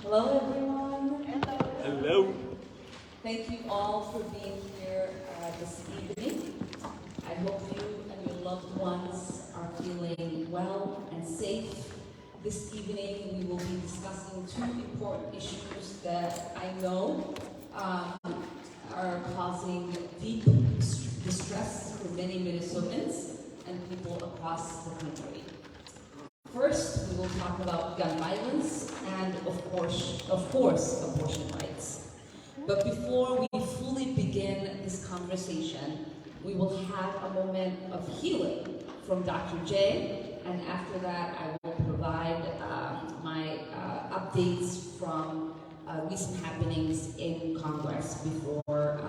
Hello, everyone. Hello. Thank you all for being here this evening. I hope you and your loved ones are feeling well and safe. This evening, we will be discussing two important issues that I know are causing deep distress for many Minnesotans and people across the country. First, we will talk about gun violence and, of course, abortion rights. But before we fully begin this conversation, we will have a moment of healing from Dr. J, and after that, I will provide my updates from recent happenings in Congress before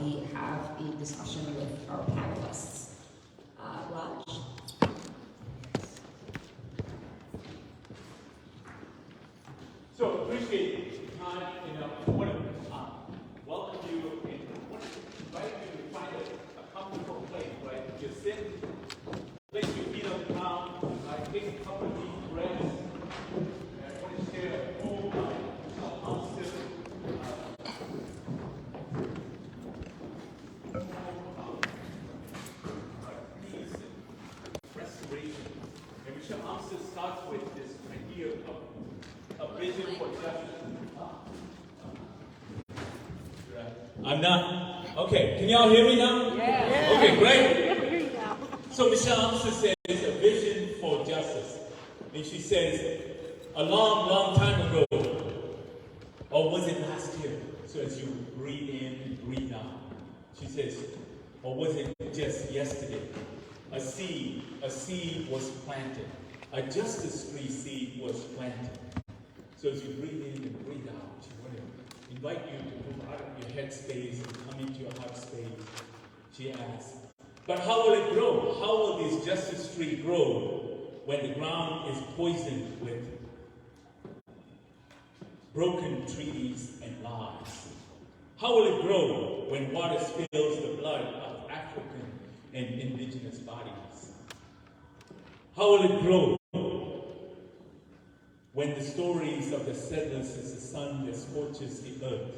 we have a discussion with our panelists. Raj? So appreciate the time, I want to welcome you and I want to invite you to find a comfortable place, right? You sit, place your feet on the ground, right? Take a couple of deep breaths. And I want to share a full, positive, peace and restoration. And Michelle Amster starts with this idea of a vision for justice. I'm not. Okay, can y'all hear me now? Yeah. Okay, great. I hear you now. So Michelle Amster says a vision for justice. And she says, a long, long time ago, or was it last year? So as you breathe in and breathe out, she says, or was it just yesterday? A seed was planted. A justice tree seed was planted. So as you breathe in and breathe out, she want to invite you to move out of your head space and come into your heart space. She asks, but how will it grow? How will this justice tree grow when the ground is poisoned with broken treaties and lies? How will it grow when water spills the blood of African and indigenous bodies? How will it grow when the stories of the settlers is the sun that scorches the earth,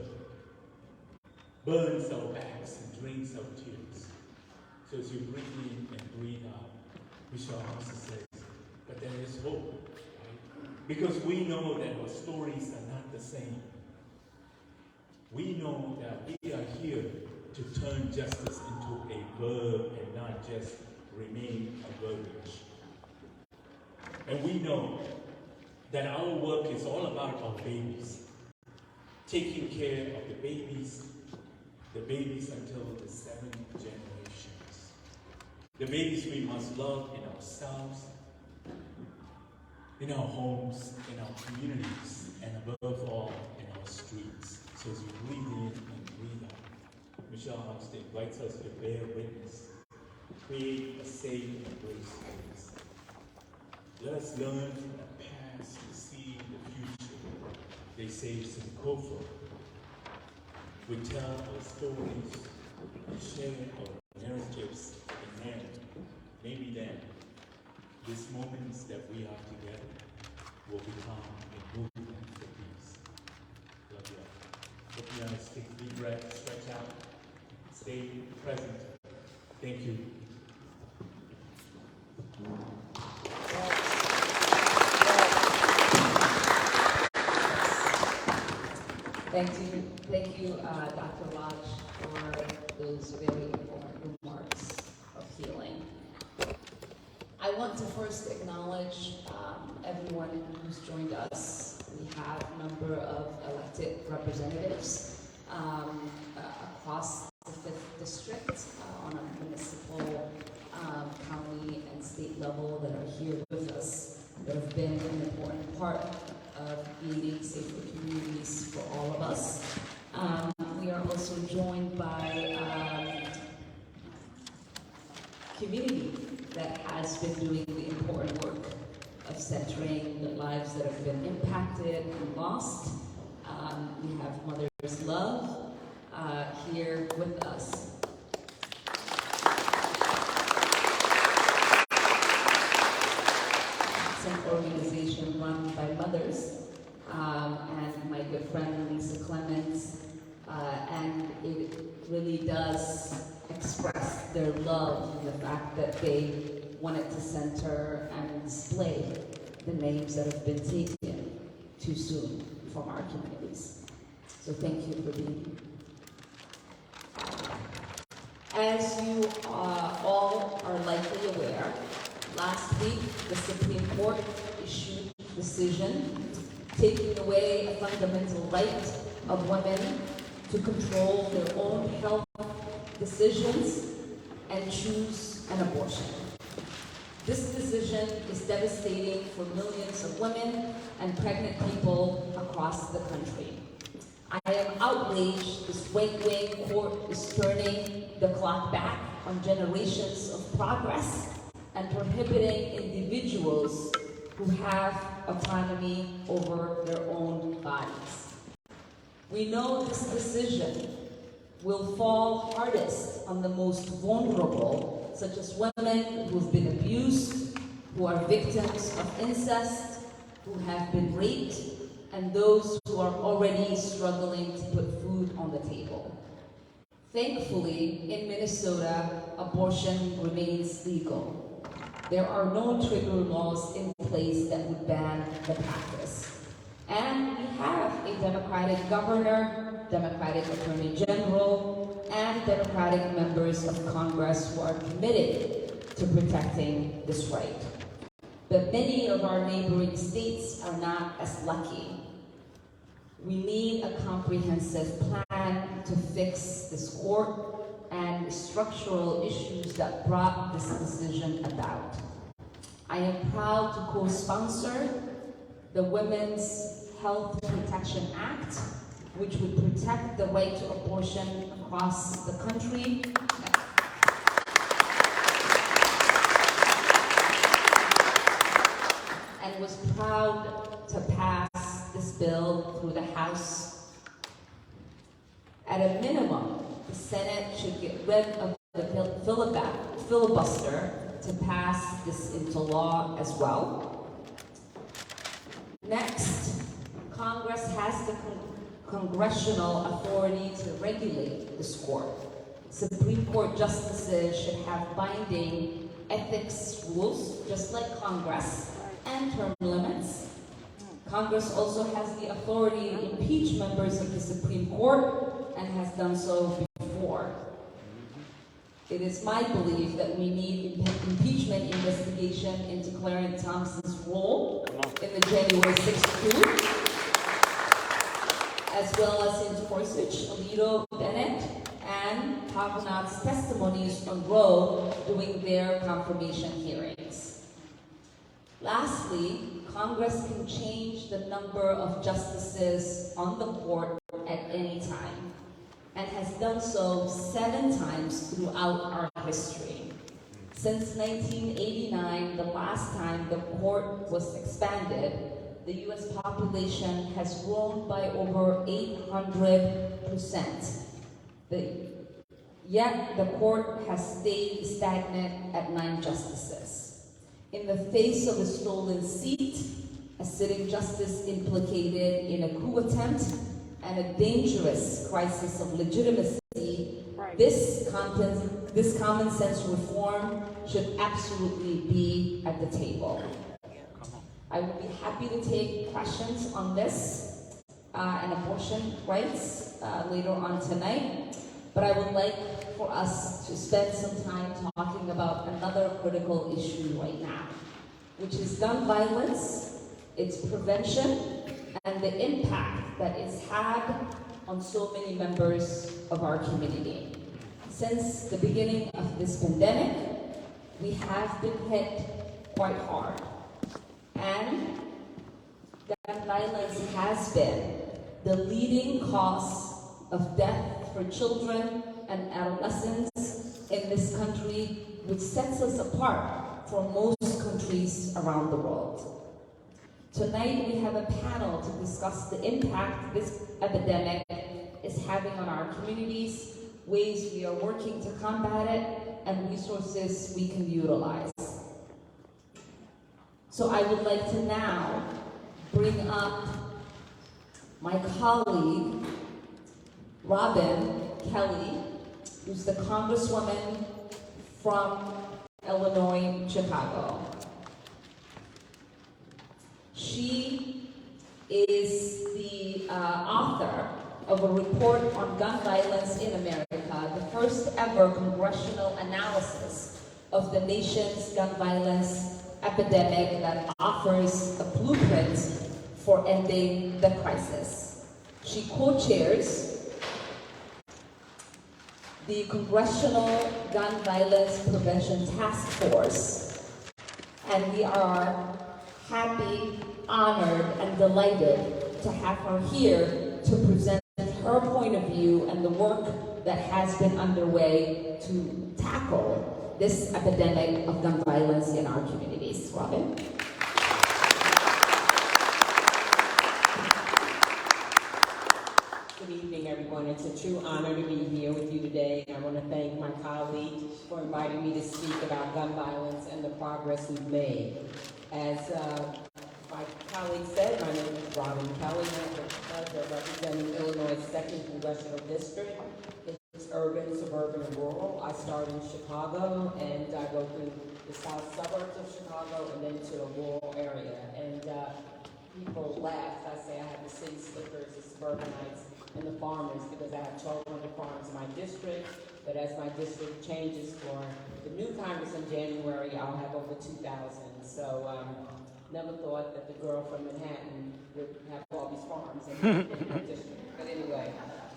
burns our backs and drains our tears? So as you breathe in and breathe out, Michelle also says, but there is hope, right? Because we know that our stories are not the same. We know that we are here to turn justice into a verb and not just remain a verbiage. And we know that our work is all about our babies, taking care of the babies until the 7 generations. The babies we must love in ourselves, in our homes, in our communities, and above all, in our streets. So as you breathe in and breathe out, Michelle Amster invites us to bear witness, create a safe and embrace space. Let us learn from the past to see the future. They say it's in Kofor. We tell our stories, we share our narratives, and then, maybe then, these moments that we are together will become a movement for peace. Love you. Open your eyes, take a deep breath, stretch out, stay present. Thank you. Thank you, Dr. Raj, for those very important remarks of healing. I want to first acknowledge everyone who's joined us. We have a number of elected representatives across the 5th District on a municipal, county, and state level that are here with us, that have been an important part of creating safer communities for all of us. We are also joined by community that has been doing the important work of centering the lives that have been impacted and lost. We have Mother's Love here with us. It's an organization run by mothers, and my it really does express their love and the fact that they wanted to center and display the names that have been taken too soon from our communities. So thank you for being here. As you all are likely aware, last week the Supreme Court issued a decision taking away a fundamental right of women to control their own health decisions and choose an abortion. This decision is devastating for millions of women and pregnant people across the country. I am outraged this right-wing court is turning the clock back on generations of progress and prohibiting individuals who have autonomy over their own bodies. We know this decision will fall hardest on the most vulnerable, such as women who've been abused, who are victims of incest, who have been raped, and those who are already struggling to put food on the table. Thankfully, in Minnesota, abortion remains legal. There are no trigger laws in place that would ban the practice. And we have a Democratic governor, Democratic Attorney General, and Democratic members of Congress who are committed to protecting this right. But many of our neighboring states are not as lucky. We need a comprehensive plan to fix this court and structural issues that brought this decision about. I am proud to co-sponsor the Women's Health Protection Act, which would protect the right to abortion across the country. And was proud to pass this bill through the House. At a minimum, the Senate should get rid of the filibuster to pass this into law as well. Next, Congress has the congressional authority to regulate this court. Supreme Court justices should have binding ethics rules, just like Congress, and term limits. Congress also has the authority to impeach members of the Supreme Court and has done so before. It is my belief that we need impeachment investigation into Clarence Thompson's role in the January 6th coup, as well as into Gorsuch, Alito, Bennett, and Kavanaugh's testimonies on Roe during their confirmation hearings. Lastly, Congress can change the number of justices on the court at any time, and has done so 7 times throughout our history. Since 1989, the last time the court was expanded, the U.S. population has grown by over 800%. Yet the court has stayed stagnant at 9 justices. In the face of a stolen seat, a sitting justice implicated in a coup attempt, and a dangerous crisis of legitimacy, this common sense reform should absolutely be at the table. I will be happy to take questions on this and abortion rights later on tonight, but I would like for us to spend some time talking about another critical issue right now, which is gun violence, its prevention, and the impact that it's had on so many members of our community. Since the beginning of this pandemic, we have been hit quite hard. And gun violence has been the leading cause of death for children and adolescents in this country, which sets us apart from most countries around the world. Tonight we have a panel to discuss the impact this epidemic is having on our communities, ways we are working to combat it, and resources we can utilize. So I would like to now bring up my colleague, Robin Kelly, who's the Congresswoman from Illinois, Chicago. She is the author of a report on gun violence in America, the first ever congressional analysis of the nation's gun violence epidemic that offers a blueprint for ending the crisis. She co-chairs the Congressional Gun Violence Prevention Task Force, and we are happy, honored, and delighted to have her here to present her point of view and the work that has been underway to tackle this epidemic of gun violence in our communities. Robin? Good evening, everyone. It's a true honor to be here with you today. I want to thank my colleague for inviting me to speak about gun violence and the progress we've made. As my colleague said, my name is Robin Kelly. I'm representing Illinois' 2nd Congressional District. It's urban, suburban, and rural. I started in Chicago, and I go through the south suburbs of Chicago and then to a rural area. And people laugh. I say I have the city slickers, the suburbanites, and the farmers because I have 1,200 farms in my district. But as my district changes for the new Congress in January, I'll have over 2,000. So never thought that the girl from Manhattan would have all these farms in my district. But anyway,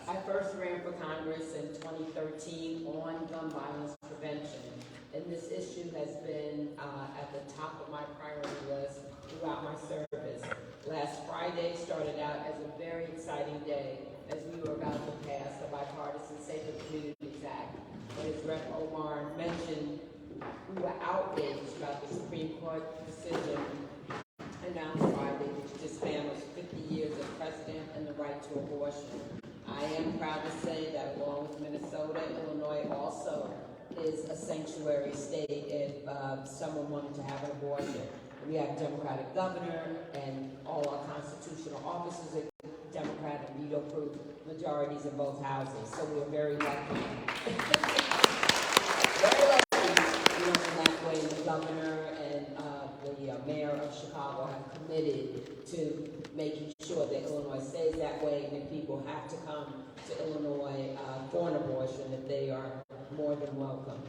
I first ran for Congress in 2013 on gun violence prevention. And this issue has been at the top of my priority list throughout my service. Last Friday started out as a very exciting day as we were about to pass the Bipartisan Safer Communities Act. And as Rep. Omar mentioned, we were outraged about the Supreme Court decision announced Friday, which dismantles 50 years of precedent and the right to abortion. I am proud to say that along with Minnesota, Illinois also is a sanctuary state if someone wanted to have an abortion. We have a Democratic governor, and all our constitutional officers are Democrat and veto-proof majorities in both houses. So we are very lucky. Very lucky, in that way, the governor and the mayor of Chicago have committed to making sure that Illinois stays that way, and that people have to come to Illinois for an abortion if they are more than welcome.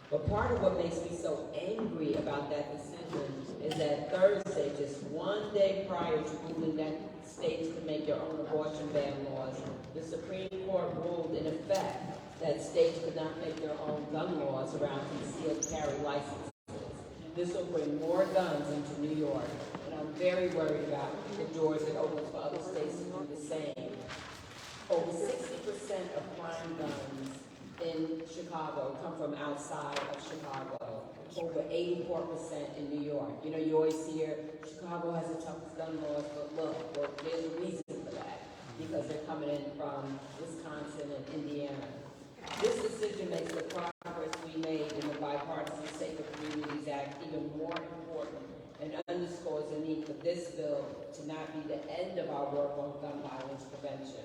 But part of what makes me so angry about that decision is that Thursday, just one day prior to ruling that states could make their own abortion ban laws, the Supreme Court ruled in effect that states could not make their own gun laws around concealed carry licenses. This will bring more guns into New York, and I'm very worried about the doors it opens for other states to do the same. Over 60% of crime guns in Chicago come from outside of Chicago. Over 84% in New York. You know, you always hear Chicago has the toughest gun laws, but look, well, there's a reason for that, because they're coming in from Wisconsin and Indiana. This decision makes the progress we made in the Bipartisan Safer Communities Act even more important and underscores the need for this bill to not be the end of our work on gun violence prevention.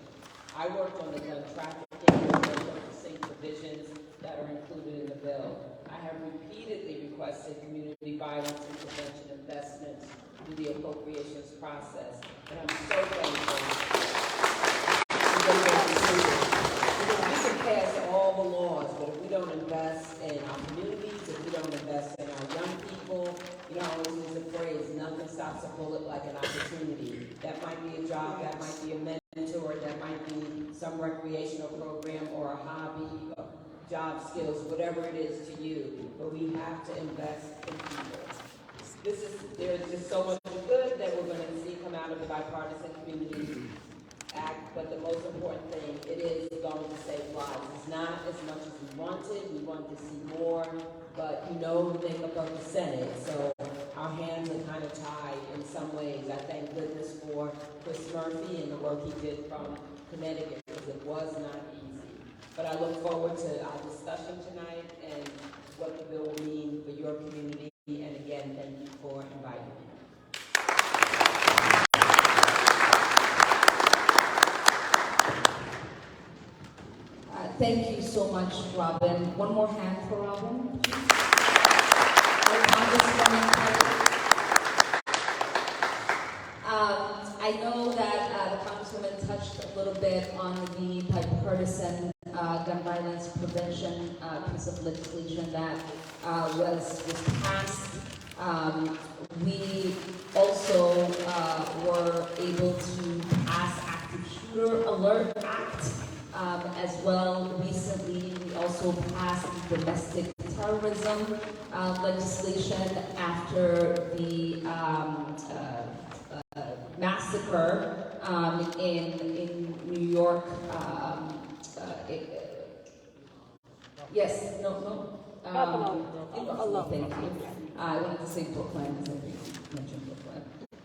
I worked on the gun trafficking and purchasing provisions that are included in the bill. I have repeatedly requested community violence and prevention investments through the appropriations process, and I'm so thankful to get those included. Because we can pass all the laws, but if we don't invest in our communities, if we don't invest in our young people, you know, I always use the phrase, nothing stops a bullet like an opportunity. That might be a job, that might be a mentor, that might be some recreational program or a hobby, job skills, whatever it is to you, but we have to invest in people. There's just so much good that we're going to see come out of the Bipartisan Communities Act, but the most important thing, it is going to save lives. It's not as much as we wanted. We want to see more, but you know who make up the Senate, so our hands are kind of tied in some ways. I thank goodness for Chris Murphy and the work he did from Connecticut, because it was not easy. But I look forward to our discussion tonight and what the bill will mean for your community. And again, thank you for inviting me. Thank you so much, Robin. One more hand for Robin. Congresswoman Kelly. I know that the Congresswoman touched a little bit on the bipartisan gun violence prevention piece of legislation that was passed. We also were able to pass Active Shooter Alert Act as well. Recently, we also passed domestic terrorism legislation after the massacre in New York. Yes, no. Thank you. I wanted to say Brooklyn because I think you mentioned Brooklyn.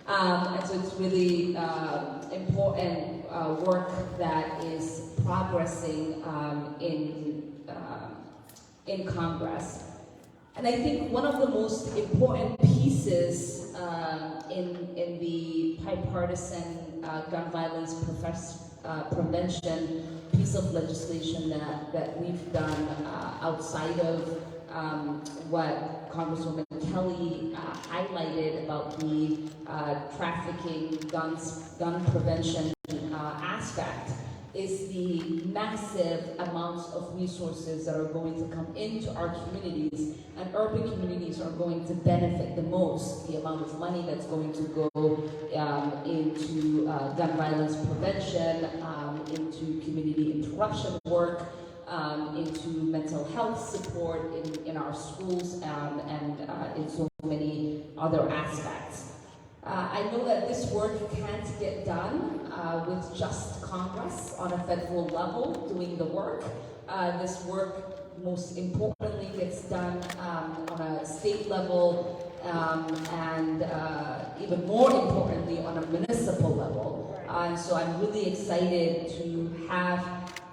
And so it's really important work that is progressing in Congress. And I think one of the most important pieces in the bipartisan gun violence prevention piece of legislation that we've done outside of what Congresswoman Kelly highlighted about the trafficking gun prevention aspect is the massive amounts of resources that are going to come into our communities, and urban communities are going to benefit the most. The amount of money that's going to go into gun violence prevention, into community interruption work, into mental health support in our schools, and in so many other aspects. I know that this work can't get done with just Congress on a federal level doing the work. This work most importantly gets done on a state level and even more importantly on a municipal level. And so I'm really excited to have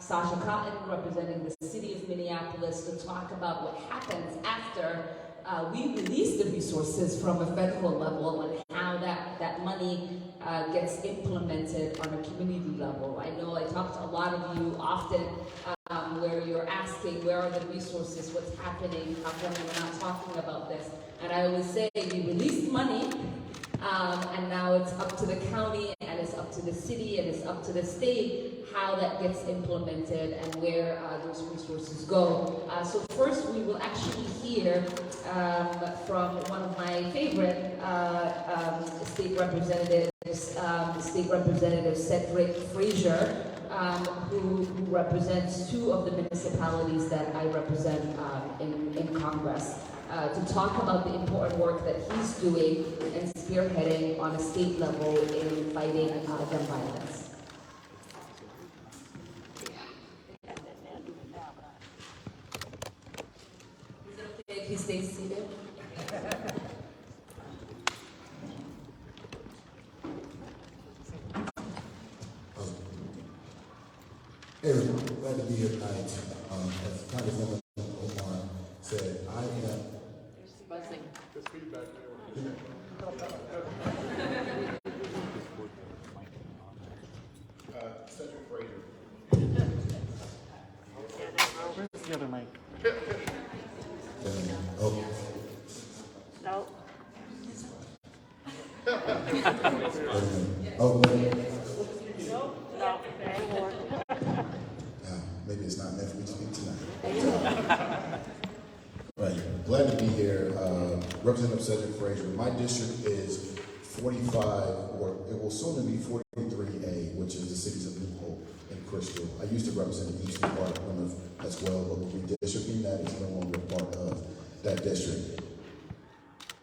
Sasha Cotton representing the city of Minneapolis to talk about what happens after we release the resources from a federal level and how that money gets implemented on a community level. I know I talk to a lot of you often where you're asking, where are the resources, what's happening, how come we're not talking about this? And I always say, we released money, and now it's up to the county, and it's up to the city, and it's up to the state how that gets implemented and where those resources go. So first we will actually hear from one of my favorite state representatives, State Representative Cedric Frazier, who represents two of the municipalities that I represent in Congress, to talk about the important work that he's doing and spearheading on a state level in fighting gun violence. Is it okay if he stays seated? Hey, glad to be here tonight. As Congresswoman Omar said, I am. There's feedback there. Cedric Frazier. Where's the other mic? Oh. No. Oh, wait. No, anymore. Maybe it's not meant for me to speak tonight. Right. Glad to be here. Representative Cedric Frazier. My district is 45, or it will soon be 43A, which is the cities of New Hope and Crystal. I used to represent the eastern part of Plymouth as well, but with redistricting, that is no longer part of that district.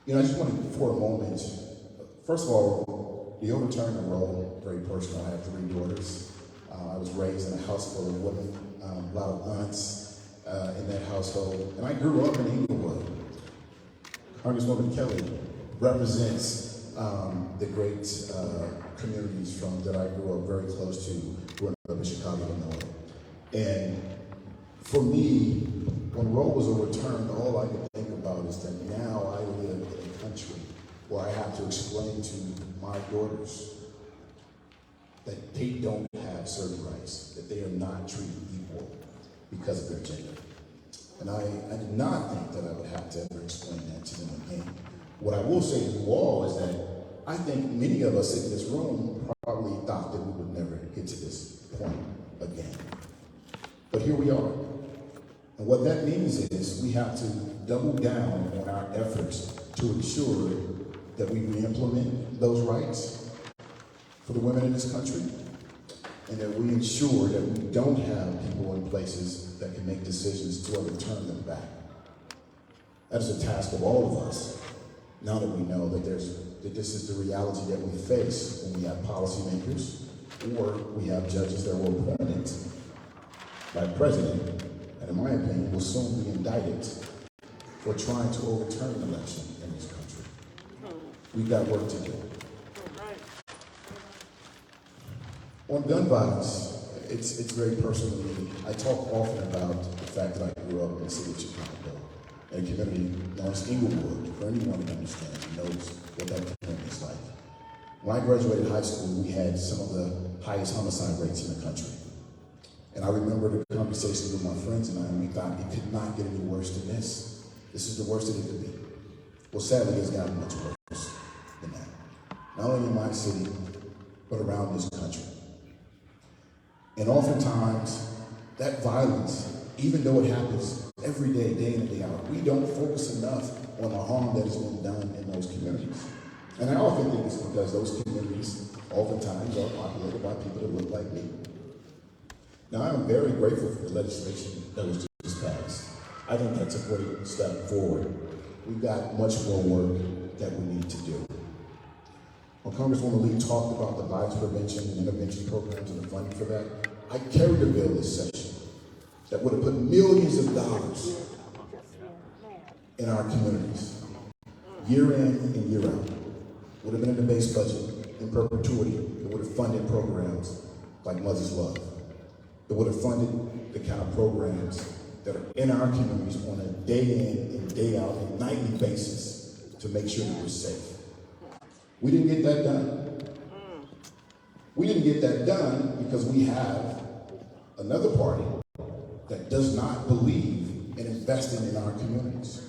You know, I just wanted, for a moment, first of all, the overturn of Roe, very personal. I have 3 daughters. I was raised in a house full of women, a lot of aunts in that household, and I grew up in Inglewood. Congresswoman Kelly represents the great communities that I grew up very close to, growing up in Chicago, Illinois. And for me, when Roe was overturned, all I could think about is that now I live in a country where I have to explain to my daughters that they don't have certain rights, that they are not treated equal. because of their gender. And I did not think that I would have to ever explain that to them again. What I will say to you all is that I think many of us in this room probably thought that we would never get to this point again. But here we are. And what that means is we have to double down on our efforts to ensure that we re-implement those rights for the women in this country, and that we ensure that we don't have people in places that can make decisions to overturn them back. That is a task of all of us, now that we know that this is the reality that we face when we have policymakers or we have judges that were appointed by the president, and in my opinion, will soon be indicted for trying to overturn an election in this country. We've got work to do. On gun violence, it's very personal to me. I talk often about the fact that I grew up in the city of Chicago, a community known as Inglewood. For anyone who understands, knows what that community is like. When I graduated high school, we had some of the highest homicide rates in the country. And I remember the conversations with my friends and I, and we thought it could not get any worse than this. This is the worst that it could be. Well, sadly, it's gotten much worse than that. Not only in my city, but around this country. And oftentimes, that violence, even though it happens every day, day in and day out, we don't focus enough on the harm that has been done in those communities. And I often think it's because those communities oftentimes are populated by people that look like me. Now, I am very grateful for the legislation that was just passed. I think that's a great step forward. We've got much more work that we need to do. When Congresswoman Lee talked about the violence prevention and intervention programs and the funding for that, I carried a bill this session that would have put millions of dollars in our communities, year in and year out. Would have been in the base budget in perpetuity. It would have funded programs like Mother's Love. It would have funded the kind of programs that are in our communities on a day in and day out and nightly basis to make sure that we're safe. We didn't get that done. We didn't get that done because we have another party that does not believe in investing in our communities.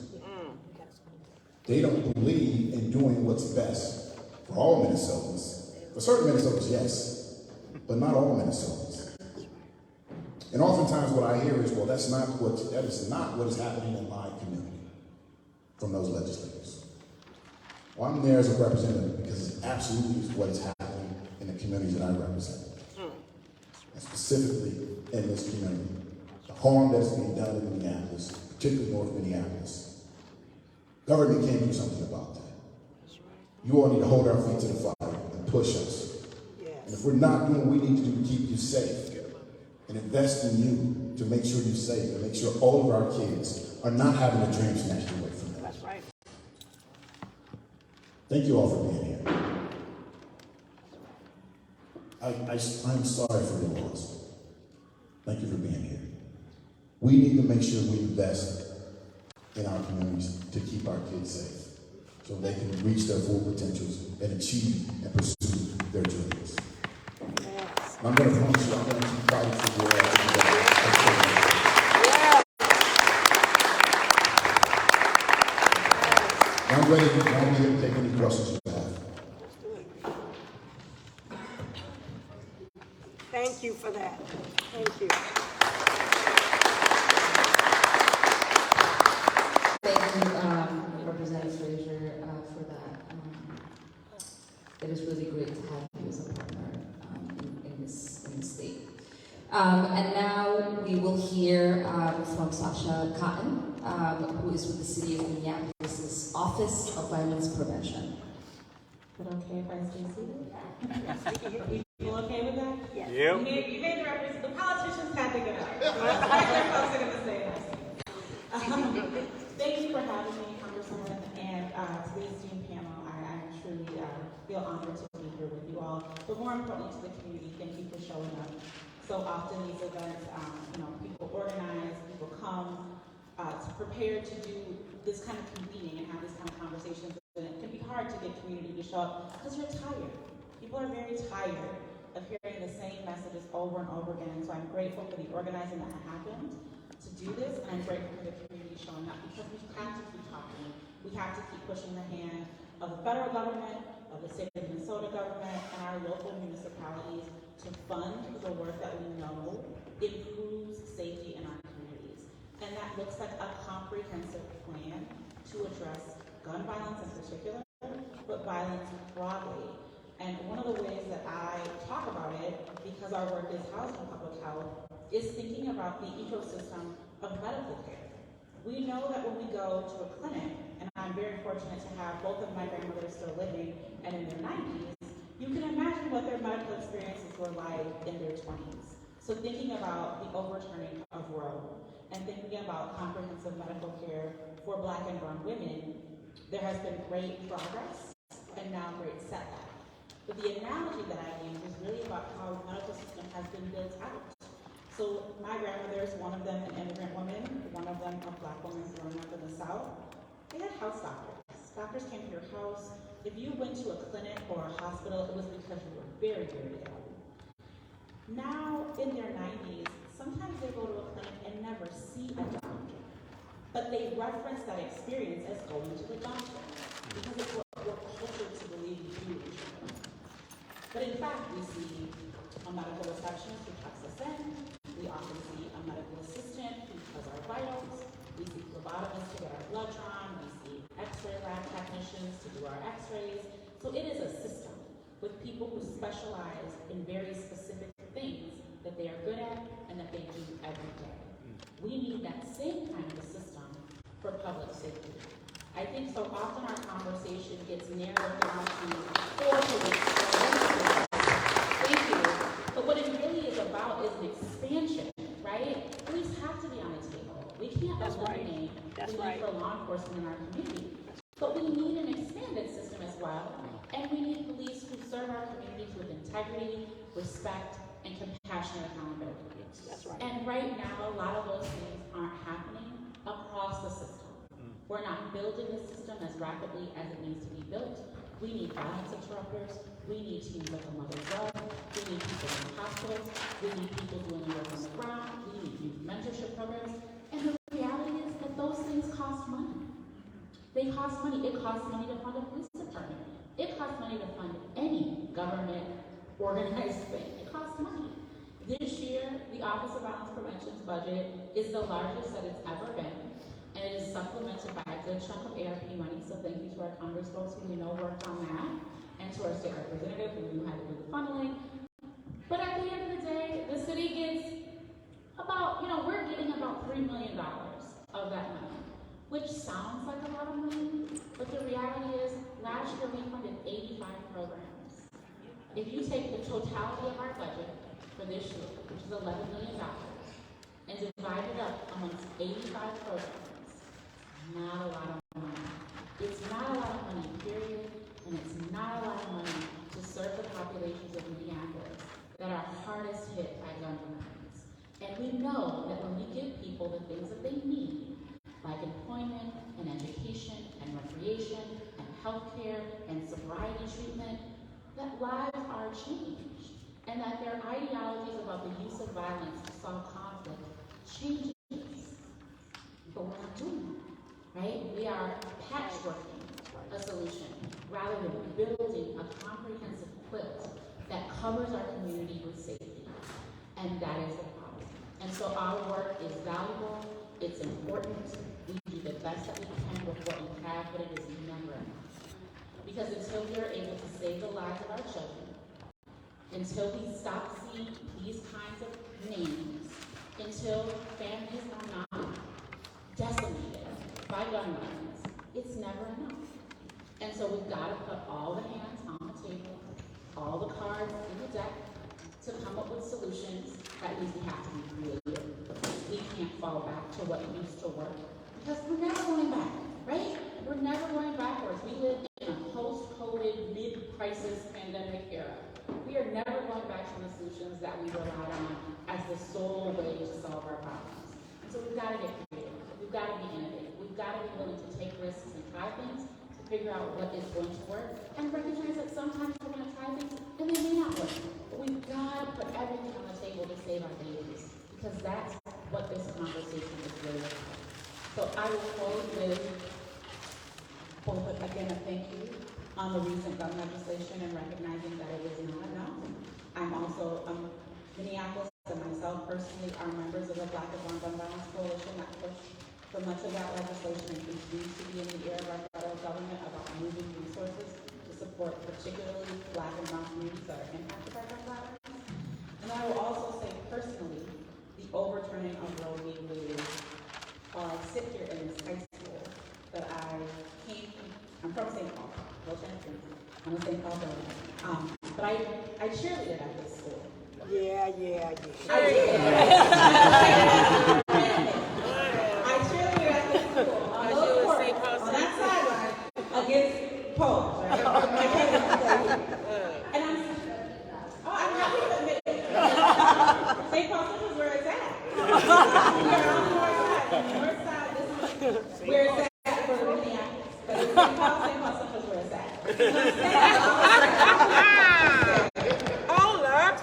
They don't believe in doing what's best for all Minnesotans. For certain Minnesotans, yes, but not all Minnesotans. And oftentimes what I hear is, well, that is not what is happening in my community from those legislators. Well, I'm there as a representative because it absolutely is what is happening in the communities that I represent. And specifically in this community. The harm that's being done in Minneapolis, particularly North Minneapolis. Government can't do something about that. You all need to hold our feet to the fire and push us. And if we're not doing what we need to do to keep you safe and invest in you to make sure you're safe and make sure all of our kids are not having a dream snatched away from them. That's right. Thank you all for being here. I'm sorry for your loss. Thank you for being here. We need to make sure we invest in our communities to keep our kids safe so they can reach their full potentials and achieve and pursue their dreams. Yes. I'm going to promise you, I'm going to keep fighting for your ass. I'm ready to take any questions you have. Thank you for that. Thank you. Thank you, Representative Frazier, for that. It is really great to have you as a partner in this state. And now we will hear from Sasha Cotton, who is with the City of Minneapolis' Office of Violence Prevention. Is it okay if I stay seated? You okay with that? Yes. Yep. You made the reference. The politicians had to get up. Other folks are going to say this. Thank you for having me, Congresswoman, and to the esteemed panel. I truly feel honored to be here with you all. But more importantly, to the community, thank you for showing up. So often these events, people organize, people come to prepare to do this kind of convening and have this kind of conversations. And it can be hard to get community to show up because you're tired. People are very tired of hearing the same messages over and over again. So I'm grateful for the organizing that happened. to do this, and I'm grateful for the community showing up because we have to keep talking. We have to keep pushing the hand of the federal government, of the state of Minnesota government, and our local municipalities to fund the work that we know improves safety in our communities. And that looks like a comprehensive plan to address gun violence in particular, but violence broadly. And one of the ways that I talk about it, because our work is housed in public health, is thinking about the ecosystem of medical care. We know that when we go to a clinic, and I'm very fortunate to have both of my grandmothers still living and in their 90s, you can imagine what their medical experiences were like in their 20s. So thinking about the overturning of Roe and thinking about comprehensive medical care for Black and brown women, there has been great progress and now great setback. But the analogy that I use is really about how the medical system has been built out. So my grandmothers, one of them an immigrant woman, one of them a Black woman growing up in the South, they had house doctors. Doctors came to your house. If you went to a clinic or a hospital, it was because you were very, very ill. Now, in their 90s, sometimes they go to a clinic and never see a doctor. But they reference that experience as going to the doctor because it's what we're cultured to believe we do. But in fact, we see a medical receptionist who checks us in. We often see a medical assistant who does our vitals. We see phlebotomists to get our blood drawn. We see X-ray lab technicians to do our X-rays. So it is a system with people who specialize in very specific things that they are good at and that they do every day. We need that same kind of a system for public safety. I think so often our conversation gets narrowed down to 4 police. Thank you. But what it really is about is an expansion, right? Police have to be on the table. We can't eliminate the need for law enforcement in our community. But we need an expanded system as well. And we need police who serve our communities with integrity, respect, and compassionate accountability. That's right. And right now, a lot of those things aren't happening across the system. We're not building the system as rapidly as it needs to be built. We need violence interrupters. We need teams like a Mother's Love. We need people in hospitals. We need people doing the work on the ground. We need youth mentorship programs. And the reality is that those things cost money. They cost money. It costs money to fund a police department. It costs money to fund any government organized thing. It costs money. This year, the Office of Violence Prevention's budget is the largest that it's ever been, and it is supplemented by a good chunk of ARP money, so thank you to our Congress folks who we know worked on that, and to our state representative who knew how to do the funneling. But at the end of the day, the city gets about, we're getting about $3 million of that money, which sounds like a lot of money, but the reality is, last year we funded 85 programs. If you take the totality of our budget for this year, which is $11 million, and divide it up amongst 85 programs, not a lot of money. It's not a lot of money, period, and it's not a lot of money to serve the populations of Minneapolis that are hardest hit by gun violence. And we know that when we give people the things that they need, like employment and education and recreation and healthcare and sobriety treatment, that lives are changed, and that their ideologies about the use of violence to solve conflict changes. But we're not doing that, right? We are patchworking a solution rather than building a comprehensive quilt that covers our community with safety. And that is the problem. And so our work is valuable, it's important, we do the best that we can with what we have, but it is never enough. Because until we are able to save the lives of our children, until we stop seeing these kinds of names, until families are not decimated by gun violence, it's never enough. And so we've got to put all the hands on the table, all the cards in the deck to come up with solutions. That means we have to be creative. We can't fall back to what used to work because we're never going back, right? We're never going backwards. We live in a post-COVID, mid-crisis pandemic era. We are never going back to the solutions that we relied on as the sole way to solve our problems. And so we've got to get creative. We've got to be innovative. We've got to be willing to take risks and try things to figure out what is going to work and recognize that sometimes we're going to try things and they may not work. But we've got to put everything on the table to save our babies because that's what this conversation So I will close with both, again, a thank you on the recent gun legislation and recognizing that it was not enough. I'm also, Minneapolis and myself personally are members of the Black and Gun Violence Coalition that pushed for much of that legislation and continues to be in the ear of our federal government about moving resources to support particularly Black and brown communities that are impacted by gun violence. And I will also say personally, the overturning of Roe v. Wade, while I sit here in this high school that I'm from St. Paul, I'm a St. Paul girl, but I cheerleaded at this school. Yeah. I did. I cheerleaded at this school on those courts, on that sideline against Polish, right? And I'm happy to admit it. St. Paul is where it's at. We are on the north side. On the north side, this is where it's at for Minneapolis. But it's St. Paul is where it's at. Hold up.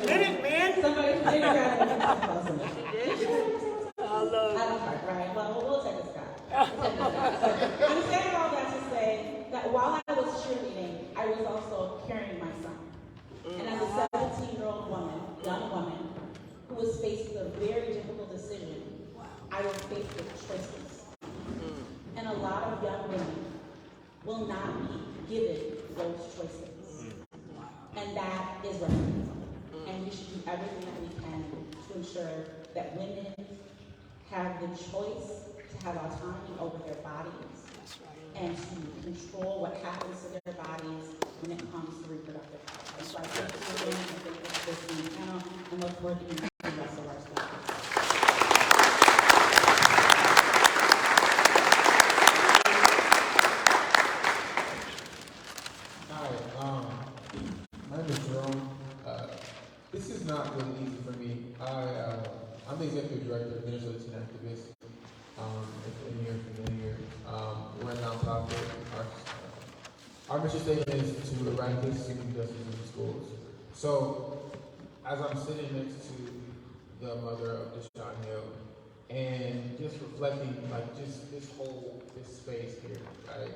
Did it, man? Somebody figure out what it's I love it. right? Well, we'll take a Scott. I'm saying all that to say that while I was cheerleading, I was also carrying my son. And as a 17-year-old woman, young woman, who was faced with a very difficult decision, I was faced with choices. And a lot of young women will not be given those choices. And that is racism. And we should do everything that we can to ensure that women have the choice to have autonomy over their bodies and to control what happens to their bodies when it comes to reproductive health. So I thank you for doing it, and thank you for this panel, and look forward to meeting the rest of our staff. Hi, my name is Jerome. This is not really easy for me. I'm the executive director of Minnesota Teen Activists. If any of you are familiar, we're a nonprofit. Our mission statement is to eradicate systemic injustice in the schools. So, as I'm sitting next to the mother of Deshaun Hill, and just reflecting, like, just this space here, right?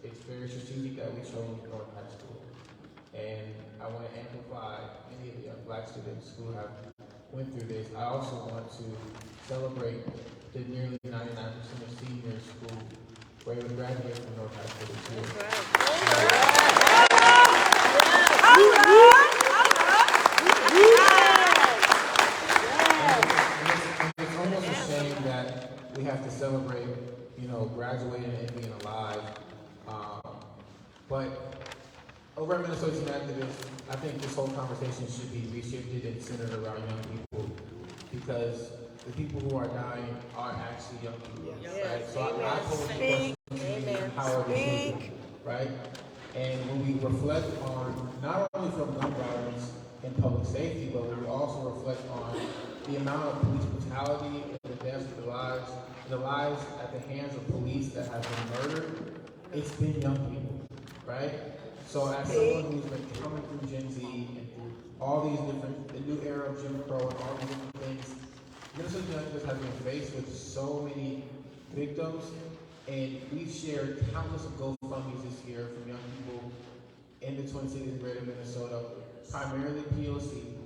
It's very strategic that we chose North High School. And I want to amplify any of the young Black students who have went through this. I also want to celebrate the nearly 99% of seniors who were able to graduate from North High School this year. It's almost a shame that we have to celebrate, graduating and being alive. But over at Minnesota Teen Activists, I think this whole conversation should be reshifted and centered around young people, because the people who are dying are actually young people, right? So I pose the question, how are these people, right? And when we reflect on not only from gun violence and public safety, but when we also reflect on the amount of police brutality and the deaths of the lives at the hands of police that have been murdered, it's been young people, right? So as someone who's been coming through Gen Z and through all these the new era of Jim Crow and all these different things, Minnesota Teen Activists have been faced with so many victims, and we've shared countless GoFundMes this year from young people in the Twin Cities and Greater Minnesota, primarily POC.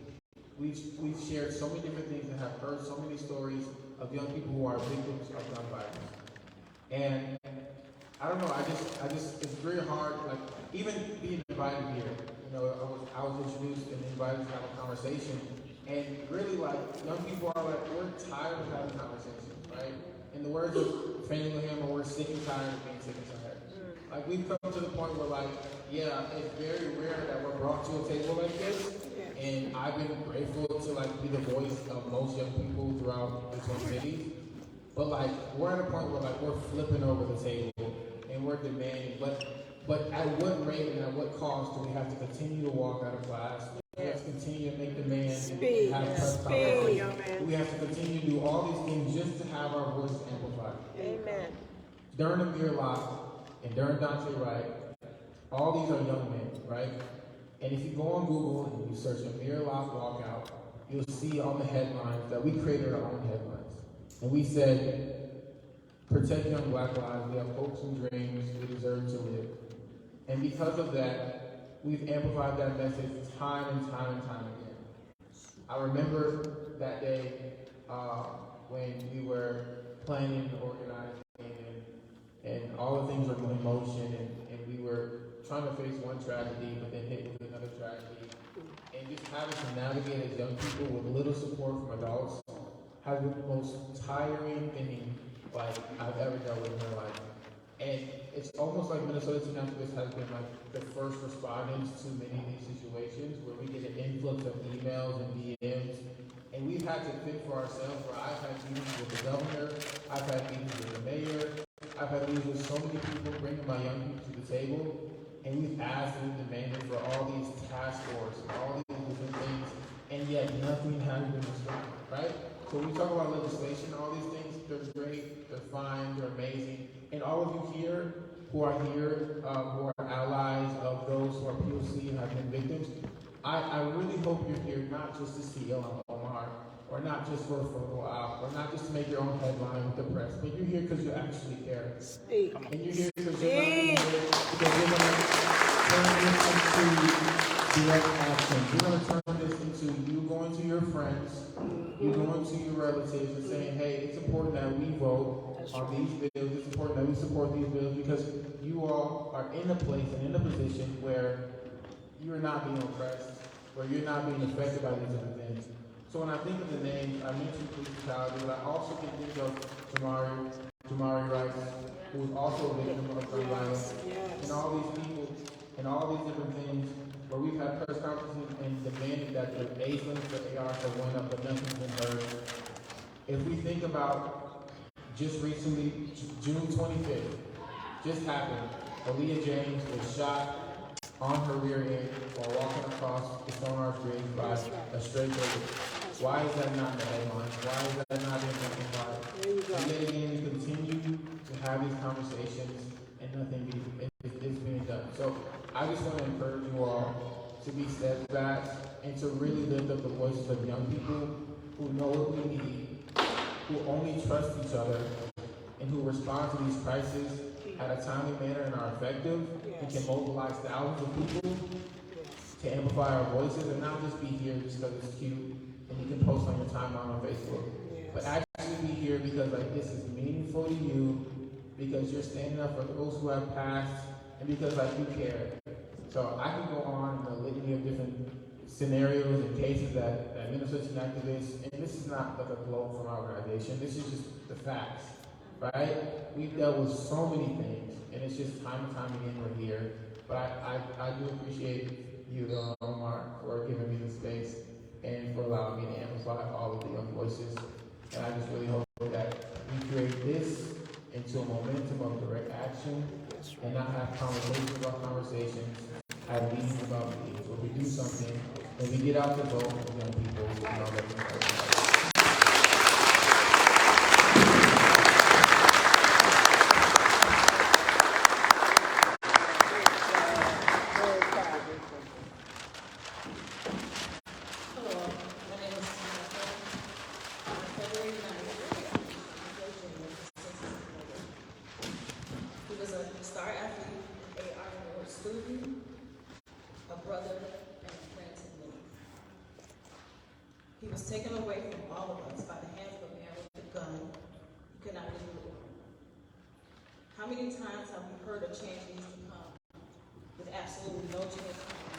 We've shared so many different things and have heard so many stories of young people who are victims of gun violence. And I don't know, I just, it's very hard, like, even being invited here, I was introduced and invited to have a conversation, and really, like, young people are like, we're tired of having conversations, right? In the words of Fannie Lou Hamer, we're sick and tired of being sick and tired. Like, we've come to the point where, like, yeah, it's very rare that we're brought to a table like this, and I've been grateful to, like, be the voice of most young people throughout the Twin Cities. But, like, we're at a point where, like, we're flipping over the table and we're demanding, but at what rate and at what cost do we have to continue to walk out of class? We have to continue to make demands and have press conferences. We have to continue to do all these things just to have our voices amplified. Amen. During Amir Locke and during Dante Wright, all these are young men, right? And if you go on Google and you search Amir Locke walkout, you'll see on the headlines that we created our own headlines. And we said, protect young black lives. We have hopes and dreams. We deserve to live. And because of that, we've amplified that message time and time and time again. I remember that day when we were planning and organizing and all the things were in motion and we were trying to face one tragedy but then hit with another tragedy. And just having to navigate as young people with little support from adults has been the most tiring thing like I've ever dealt with in my life. And it's almost like Minnesota Teen Activists has been like the first responders to many of these situations where we get an influx of emails and DMs, and we've had to think for ourselves where I've had meetings with the governor, I've had meetings with the mayor, I've had meetings with so many people bringing my young people to the table, and we've asked and demanded for all these task force and all these different things, and yet nothing has been responded, right? So when we talk about legislation, all these things, they're great, they're fine, they're amazing. And all of you here, who are allies of those who are POC and have been victims, I really hope you're here not just to see Ilhan Omar, or not just for a photo op, or not just to make your own headline with the press, but you're here because you actually care. Speak. And you're here because you're going to turn this into direct action. You're going to turn this into you going to your friends, you going to your relatives and saying, hey, it's important that we vote on these bills, it's important that we support these bills because you all are in a place and in a position where you're not being oppressed, where you're not being affected by these other things. So when I think of the names, I mentioned police brutality, but I also can think of Jamari Rice, who was also a victim of gun violence, and all these people, and all these different things, where we've had press conferences and demanded that the age limit for ARs have went up, but nothing's been heard. If we think about just recently, June 25th, just happened, Aaliyah James was shot on her rear end while walking across the Stonewall Bridge by a stray bullet. Why is that not in the headlines? Why is that not in the headlines? And yet again, we continue to have these conversations and nothing is being done. So I just want to encourage you all to be steadfast and to really lift up the voices of young people who know what we need, who only trust each other, and who respond to these crises at a timely manner and are effective and can mobilize thousands of people to amplify our voices and not just be here just because it's cute and you can post on your timeline on Facebook, but actually be here because like this is meaningful to you, because you're standing up for those who have passed, and because like you care. So I can go on in a litany of different scenarios and cases that Minnesota Teen Activists, and this is not like a blow from our organization, this is just the facts. Right? We've dealt with so many things, and it's just time and time again we're here. But I do appreciate you, Ilhan Omar, for giving me the space and for allowing me to amplify all of the young voices. And I just really hope that we create this into a momentum of direct action and not have conversations about conversations, have meetings about meetings, where we do something and we get out the vote with young people and all that. He was taken away from all of us by the hands of a man with a gun who could not live with. How many times have we heard a change needs to come with absolutely no change coming?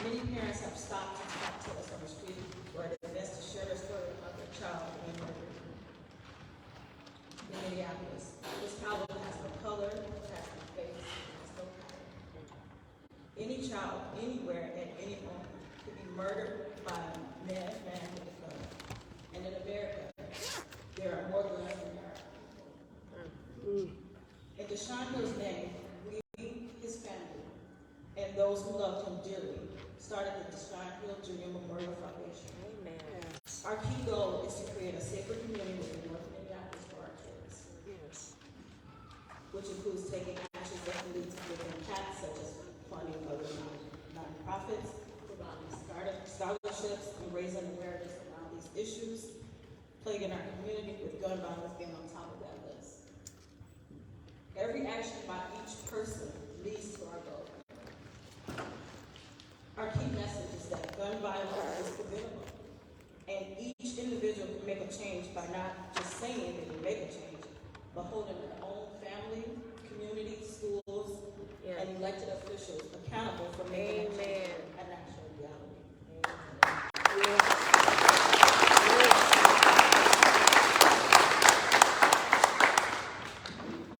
Many parents have stopped and talked to us on the street or at events to share their story of their child being murdered. In Minneapolis, this child has no color, has no face, has no color. Any child, anywhere, at any moment, could be murdered by a man with a gun. And in America, there are more guns than there are people. In Deshaun Hill's name, we, his family, and those who loved him dearly, started the Deshaun Hill Jr. Memorial Foundation. Amen. Our key goal is to create a safer community within North Minneapolis for our kids. Yes. Which includes taking actions that can lead to different impacts, such as funding other non-profits, providing scholarships, and raising awareness around these issues, plaguing our community, with gun violence being on top of that list. Every action by each person leads to our goal. Our key message is that gun violence is preventable, and each individual can make a change by not just saying that you make a change, but holding their own family, community, schools, and elected officials accountable for making that change an actual reality.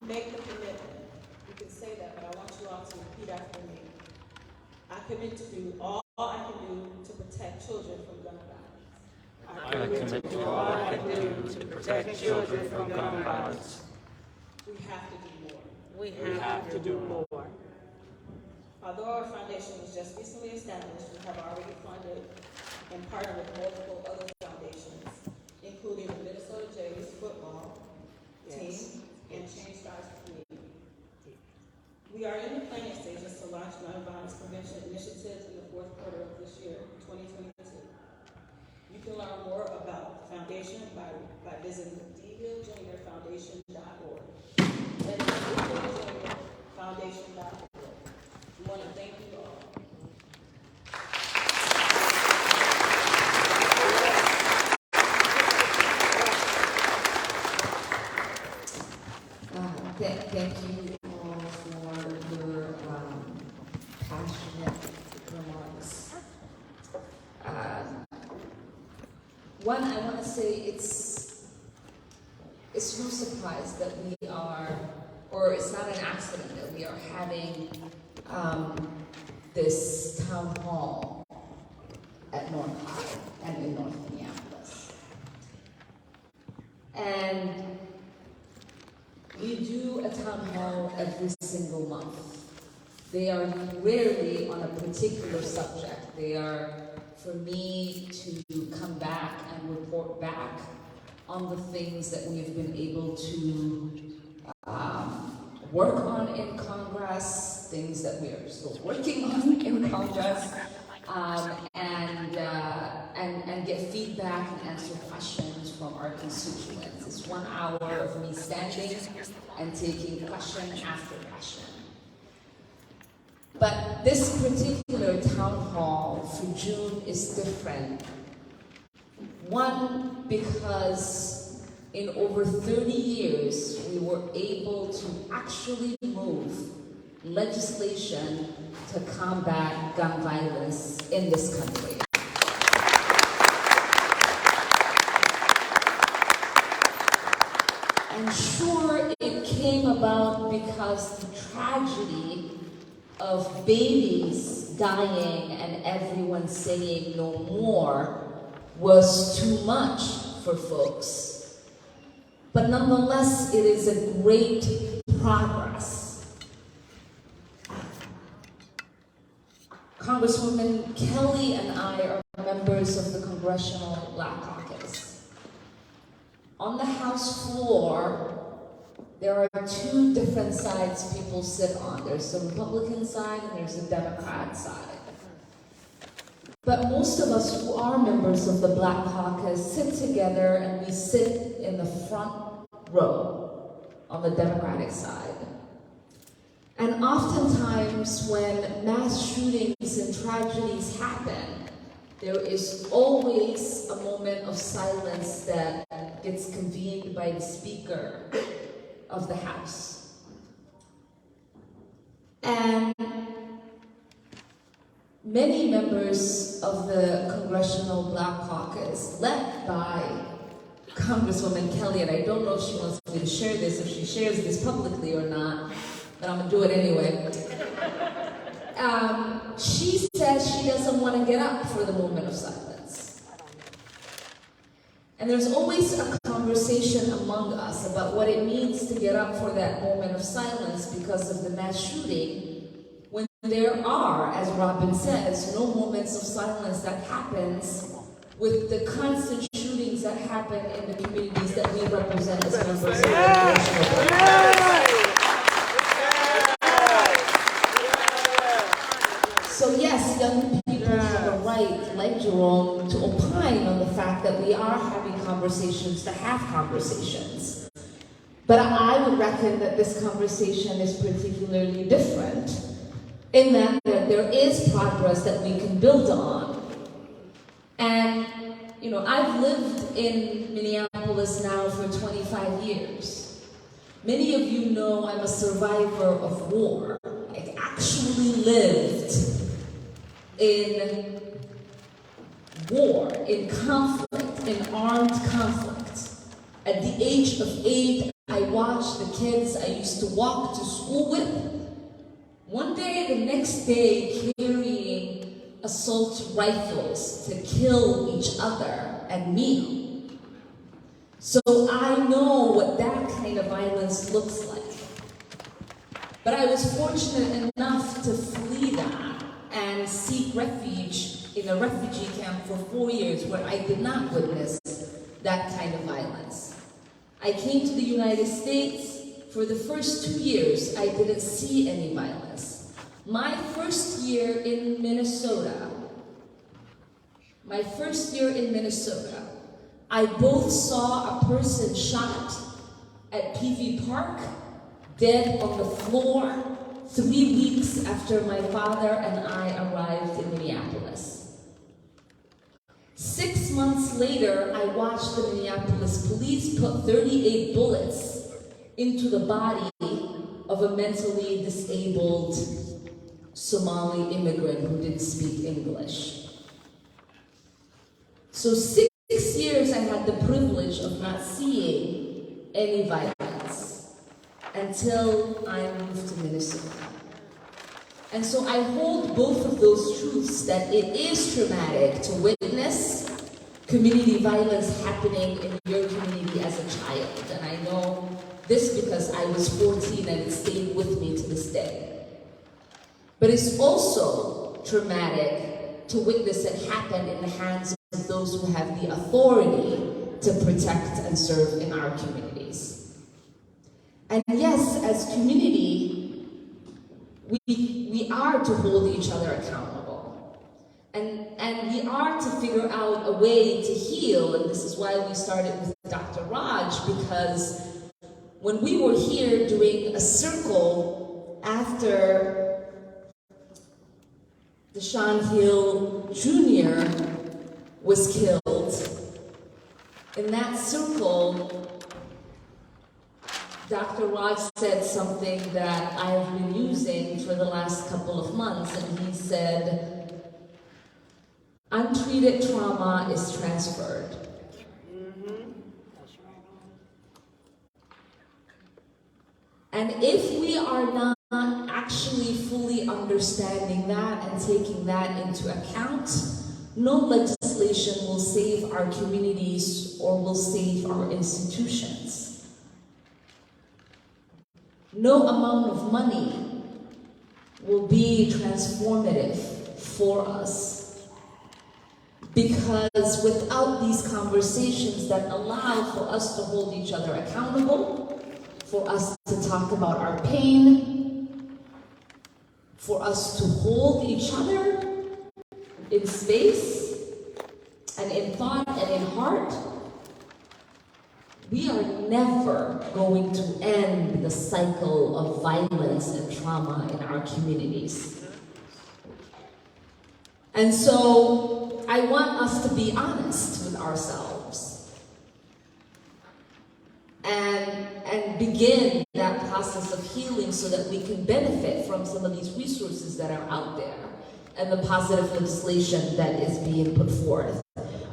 Make the commitment. You can say that, but I want you all to repeat after me. I commit to do all I can do to protect children from gun violence. I commit to all I can do to protect children from gun violence. We have to do more. We have to do more. Although our foundation was just recently established, we have already funded and partnered with multiple other foundations, including the Minnesota Jays football team and Change Stars Community. We are in the planning stages to launch nonviolence prevention initiatives in the fourth quarter of this year, 2022. You can learn more about the foundation by visiting DeVillejuniorFoundation.org. That is DeVillejuniorFoundation.org. We want to thank you all. Thank you all for your passionate remarks. One, I want to say it's no surprise that we are, or it's not an accident that we are having this town hall at North High and in North Minneapolis. And we do a town hall every single month. They are rarely on a particular subject. They are for me to come back and report back on the things that we have been able to work on in Congress, things that we are still working on in Congress, and get feedback and answer questions from our constituents. It's 1 hour of me standing and taking question after question. But this particular town hall for June is different. One, because in over 30 years, we were able to actually move legislation to combat gun violence in this country. And sure, it came about because the tragedy of babies dying and everyone saying no more was too much for folks. But nonetheless, it is a great progress. Congresswoman Kelly and I are members of the Congressional Black Caucus. On the House floor, there are two different sides people sit on. There's the Republican side and there's the Democrat side. But most of us who are members of the Black Caucus sit together and we sit in the front row on the Democratic side. And oftentimes when mass shootings and tragedies happen, there is always a moment of silence that gets convened by the Speaker of the House. And many members of the Congressional Black Caucus, led by Congresswoman Kelly, and I don't know if she wants me to share this, if she shares this publicly or not, but I'm gonna do it anyway. She says she doesn't want to get up for the moment of silence. And there's always a conversation among us about what it means to get up for that moment of silence because of the mass shooting, when there are, as Robin says, no moments of silence that happens with the constant shootings that happen in the communities that we represent as members of the Congressional Black Caucus. So yes, young people have a right, like Jerome, to opine on the fact that we are having conversations to have conversations. But I would reckon that this conversation is particularly different in that there is progress that we can build on. And, you know, I've lived in Minneapolis now for 25 years. Many of you know I'm a survivor of war. I actually lived in war, in conflict, in armed conflict. At the age of 8, I watched the kids I used to walk to school with, one day, the next day, carrying assault rifles to kill each other and me. So I know what that kind of violence looks like. But I was fortunate enough to flee that and seek refuge in a refugee camp for 4 years where I did not witness that kind of violence. I came to the United States. For the first 2 years, I didn't see any violence. My first year in Minnesota, I both saw a person shot at PV Park, dead on the floor, 3 weeks after my father and I arrived in Minneapolis. 6 months later, I watched the Minneapolis police put 38 bullets into the body of a mentally disabled Somali immigrant who didn't speak English. So 6 years I had the privilege of not seeing any violence until I moved to Minnesota. And so I hold both of those truths, that it is traumatic to witness community violence happening in your community as a child. And I know this because I was 14 and it stayed with me to this day. But it's also traumatic to witness it happen in the hands of those who have the authority to protect and serve in our communities. And yes, as community, we are to hold each other accountable. And we are to figure out a way to heal, and this is why we started with Dr. Raj, because when we were here doing a circle after Deshaun Hill Jr. was killed, in that circle, Dr. Raj said something that I've been using for the last couple of months, and he said, untreated trauma is transferred. And if we are not actually fully understanding that and taking that into account, no legislation will save our communities or will save our institutions. No amount of money will be transformative for us, because without these conversations that allow for us to hold each other accountable, for us to talk about our pain, for us to hold each other in space and in thought and in heart, we are never going to end the cycle of violence and trauma in our communities. And so I want us to be honest with ourselves and begin that process of healing so that we can benefit from some of these resources that are out there and the positive legislation that is being put forth.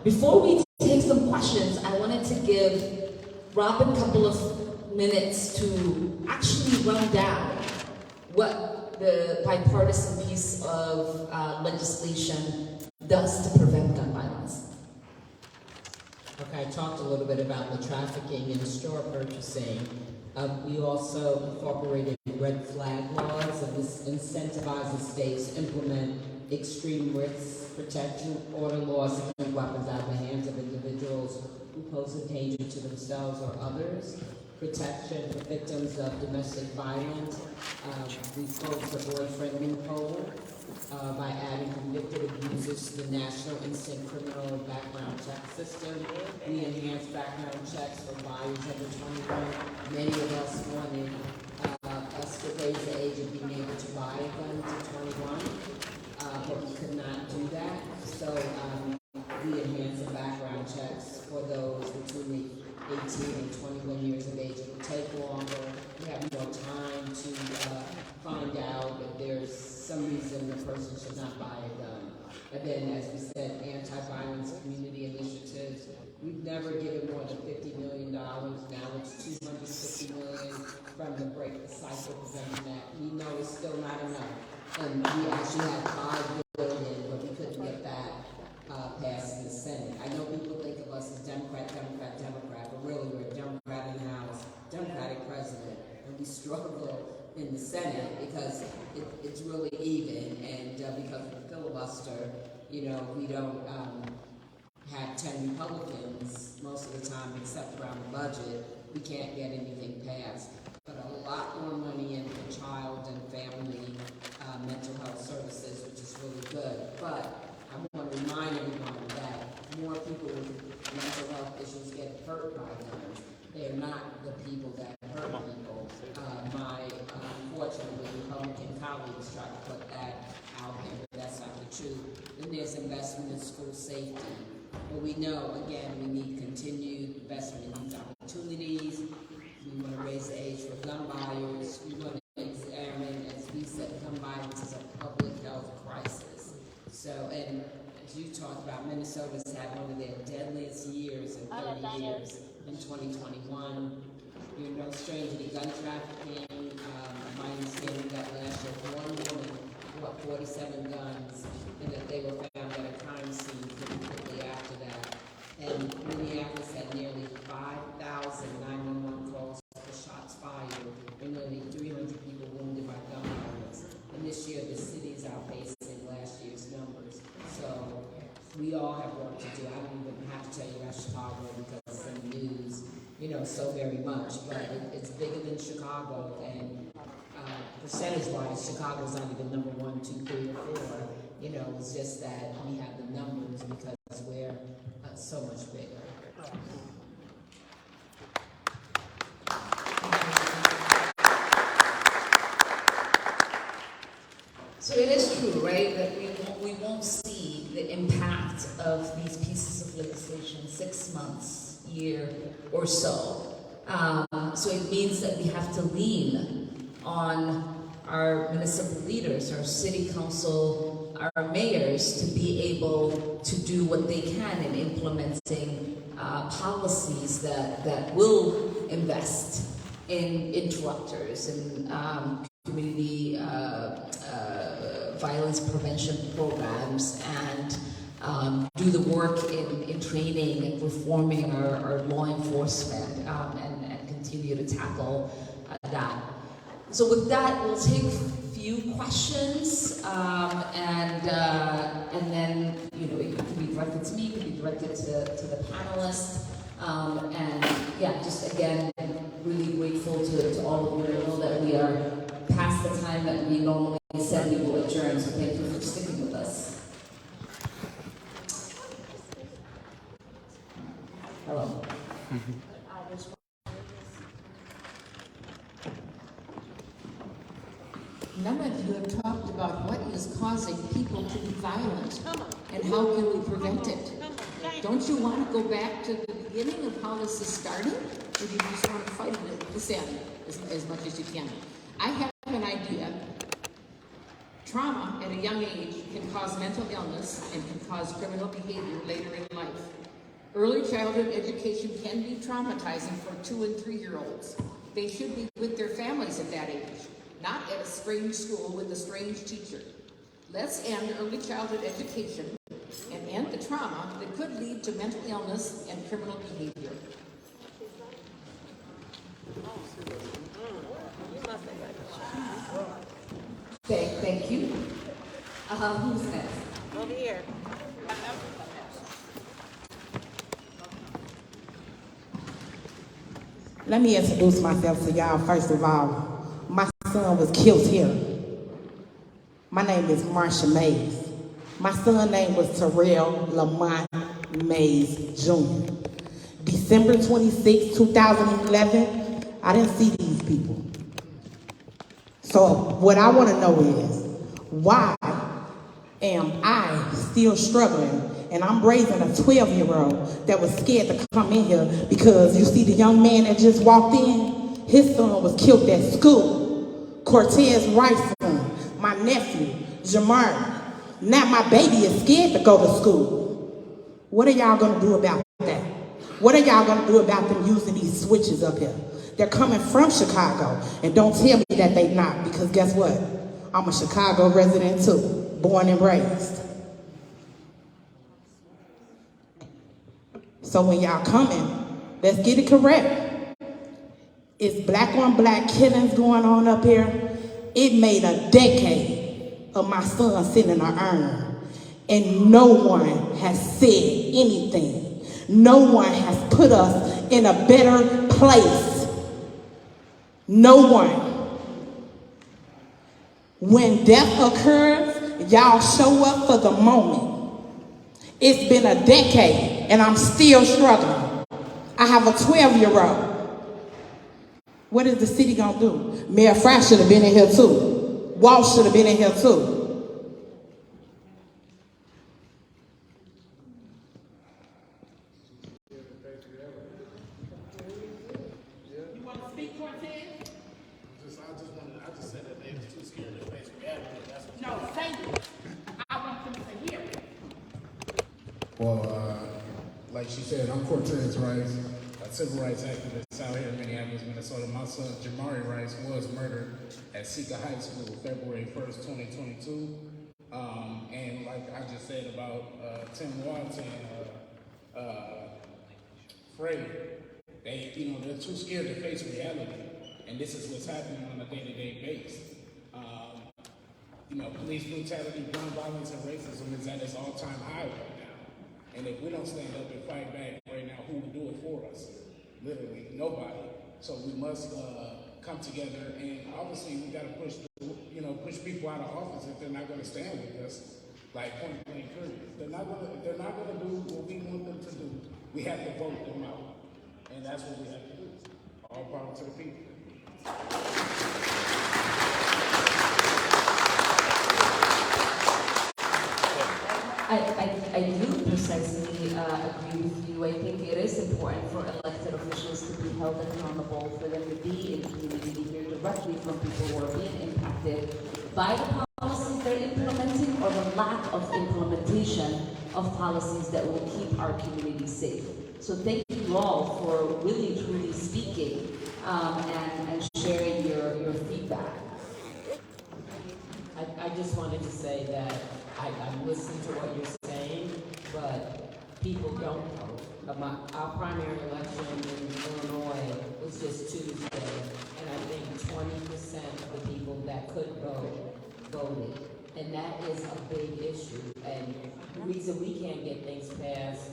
Before we take some questions, I wanted to give Robin a couple of minutes to actually run down what the bipartisan piece of legislation does to prevent gun violence. Okay, I talked a little bit about the trafficking and store purchasing. We also incorporated red flag laws, and this incentivizes states to implement extreme risk protection order laws to keep weapons out of the hands of individuals who pose a danger to themselves or others, protection for victims of domestic violence. We closed the boyfriend loophole, by adding convicted abusers to the National Instant Criminal Background Check System. We enhanced background checks for buyers under 21. Many of us wanted us to raise the age of being able to buy a gun to 21, but we could not do that. So we enhanced the background checks for those between the 18 and 21 years of age. It will take longer. We have more time to find out if there's some reason the person should not buy a gun. And then, as we said, anti-violence community initiatives. We've never given more than $50 million. Now it's $250 million from the Break the Cycle Prevention Act. We know it's still not enough. And we actually had $5 billion, but we couldn't get that passed in the Senate. I know people think of us as Democrat, but really we're a Democrat in the House, Democratic president, and we struggle in the Senate because it's really even, and because of the filibuster, you know, we don't have 10 Republicans most of the time, except around the budget. We can't get anything passed. But a lot more money in for child and family mental health services, which is really good. But I want to remind everyone that more people with mental health issues get hurt by guns. They are not the people that hurt people. My unfortunately Republican colleagues try to put that out there, but that's not the truth. Then there's investment in school safety. But we know, again, we need continued investment in these opportunities. We want to raise the age for gun buyers. We want to examine, as we said, gun violence is a public health crisis. So, and as you talked about, Minnesota's had one of their deadliest years in 30 years in 2021. You're no stranger to gun trafficking. My understanding that last year, one woman bought 47 guns, and that they were found at a crime scene pretty quickly after that. And Minneapolis had nearly 5,000 911 calls for shots fired, and nearly 300 people wounded by gun violence. And this year, the city is outpacing last year's numbers. So we all have work to do. I don't even have to tell you about Chicago because it's in the news, you know, so very much. But it's bigger than Chicago, and percentage-wise, Chicago's not even number 1, 2, 3, or 4. You know, it's just that we have the numbers because we're so much bigger. So it is true, right, that we won't see the impact of these pieces of legislation 6 months, year or so. So it means that we have to lean on our municipal leaders, our city council, our mayors to be able to do what they can in implementing policies that will invest in interrupters and community violence prevention programs and do the work in training and reforming our law enforcement and continue to tackle that. So with that, we'll take a few questions and then, you know, it can be directed to me, it can be directed to the panelists. And yeah, just again, really grateful to all of you. I know that we are past the time that we normally said we will adjourn, so thank you for sticking with us. Hello. None of you have talked about what is causing people to be violent and how can we prevent it. Don't you want to go back to the beginning of how this is starting? Or do you just want to fight this end as much as you can? I have an idea. Trauma at a young age can cause mental illness and can cause criminal behavior later in life. Early childhood education can be traumatizing for 2- and 3-year-olds. They should be with their families at that age, not at a strange school with a strange teacher. Let's end early childhood education and end the trauma that could lead to mental illness and criminal behavior. Thank you. Who's next? Over here. Let me introduce myself to y'all. First of all, my son was killed here. My name is Marsha Mays. My son's name was Terrell Lamont Mays Jr. December 26, 2011, I didn't see these people. So what I want to know is, why am I still struggling and I'm raising a 12-year-old that was scared to come in here because you see the young man that just walked in, his son was killed at school. Cortez Rice's son, my nephew, Jamar. Now my baby is scared to go to school. What are y'all gonna do about that? What are y'all gonna do about them using these switches up here? They're coming from Chicago, and don't tell me that they not, because guess what? I'm a Chicago resident too, born and raised. So when y'all coming, let's get it correct. It's black on black killings going on up here. It made a decade of my son sitting in an urn, and no one has said anything. No one has put us in a better place. No one. When death occurs, y'all show up for the moment. It's been a decade and I'm still struggling. I have a 12-year-old. What is the city gonna do? Mayor Fry should have been in here too. Walsh should have been in here too. You want to speak, Cortez? I just said that they was too scared to face reality. That's what No, say it. I want them to hear it. Well, like she said, I'm Cortez Rice, a civil rights activist out here in Minneapolis, Minnesota. My son, Jamari Rice, was murdered at Sika High School February 1st, 2022. And like I just said about Tim Watts and Frey, they're too scared to face reality. And this is what's happening on a day-to-day basis. Police brutality, gun violence, and racism is at its all-time high right now. And if we don't stand up and fight back right now, who will do it for us? Literally, nobody. So we must come together, and obviously we got to push people out of office if they're not going to stand with us. Like point blank period. They're not going to do what we want them to do. We have to vote them out, and that's what we have to do. All power to the people. I do precisely agree with you. I think it is important for elected officials to be held accountable, for them to be in the community, to hear directly from people who are being impacted by the policies they're implementing or the lack of implementation of policies that will keep our community safe. So thank you all for really truly speaking and sharing your feedback. I just wanted to say that I listened to what you're saying, but people don't vote. Our primary election in Illinois was just Tuesday, and I think 20% of the people that could vote voted. And that is a big issue. And the reason we can't get things passed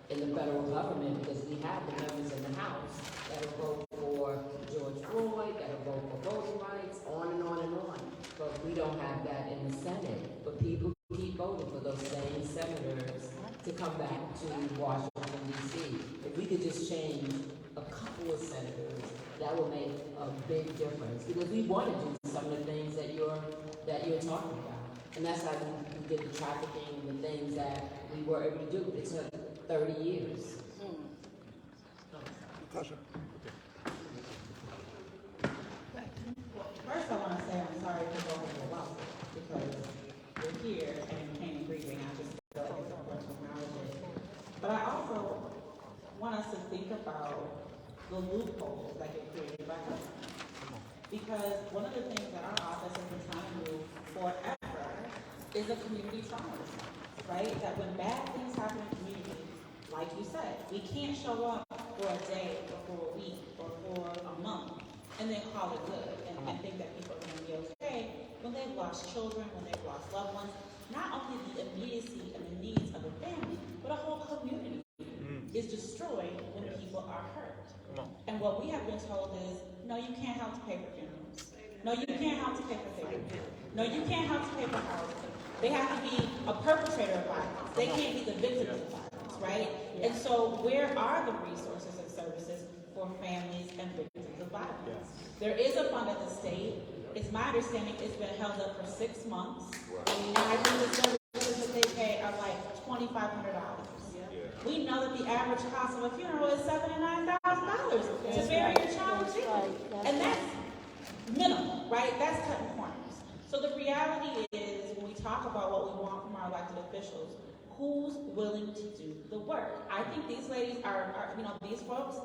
in the federal government because we have the members in the House that will vote for George Floyd, that will vote for voting rights, on and on and on. But we don't have that in the Senate. But people keep voting for those same senators to come back to Washington, D.C. If we could just change a couple of senators, that would make a big difference. Because we want to do some of the things that you're talking about. And that's how we did the trafficking and the things that we were able to do. It took 30 years. First, I want to say I'm sorry for going to the loss because we're here and in pain and grieving. I just feel like it's important to acknowledge it. But I also want us to think about the loopholes that get created by government. Because one of the things that our office has been trying to do forever is a community trauma response, right? That when bad things happen in the community, like you said, we can't show up for a day or for a week or for a month and then call it good and think that people are going to be okay when they've lost children, when they've lost loved ones. Not only the immediacy and the needs of a family, but a whole community is destroyed when people are hurt. And what we have been told is, no, you can't have to pay for funerals. No, you can't have to pay for therapy. No, you can't have to pay for housing. They have to be a perpetrator of violence. They can't be the victim of violence, right? And so where are the resources and services for families and victims of violence? There is a fund at the state. It's my understanding it's been held up for 6 months. And I think the services that they pay are like $2,500. We know that the average cost of a funeral is $7,000 to $9,000 to bury your child with dignity. And that's minimal, right? That's cutting corners. So the reality is, when we talk about what we want from our elected officials, who's willing to do the work? I think these ladies are these folks,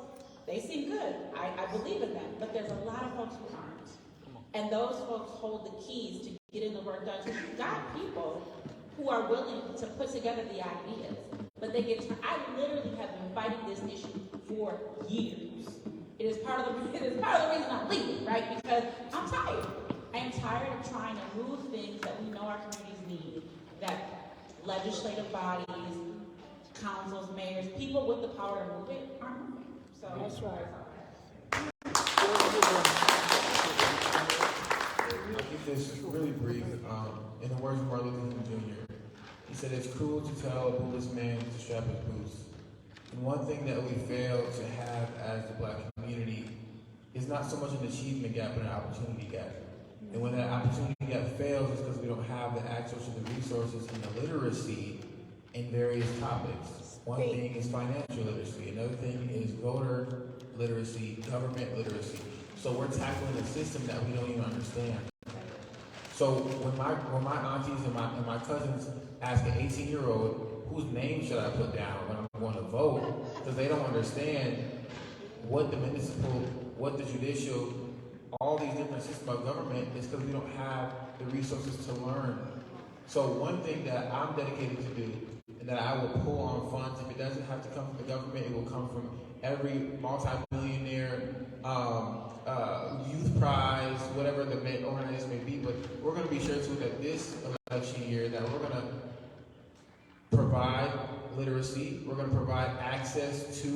they seem good. I believe in them. But there's a lot of folks who aren't. And those folks hold the keys to getting the work done. So you've got people who are willing to put together the ideas, but they get I literally have been fighting this issue for years. It is part of the reason I'm leaving, right? Because I'm tired. I am tired of trying to move things that we know our communities need, that legislative bodies, councils, mayors, people with the power to move it aren't moving. So that's right. I'll keep this really brief. In the words of Martin Luther King Jr., he said, "It's cruel to tell a bootless man to strap his boots." And one thing that we fail to have as the Black community is not so much an achievement gap, but an opportunity gap. And when that opportunity gap fails, it's because we don't have the access to the resources and the literacy in various topics. One thing is financial literacy. Another thing is voter literacy, government literacy. So we're tackling a system that we don't even understand. So when my aunties and my cousins ask an 18-year-old, whose name should I put down when I'm going to vote, because they don't understand what the municipal, what the judicial, all these different systems of government is, because we don't have the resources to learn. So one thing that I'm dedicated to do, and that I will pull on funds, if it doesn't have to come from the government, it will come from every multi-millionaire youth prize, whatever the organization may be, but we're going to be sure to that this election year that we're going to provide literacy, we're going to provide access to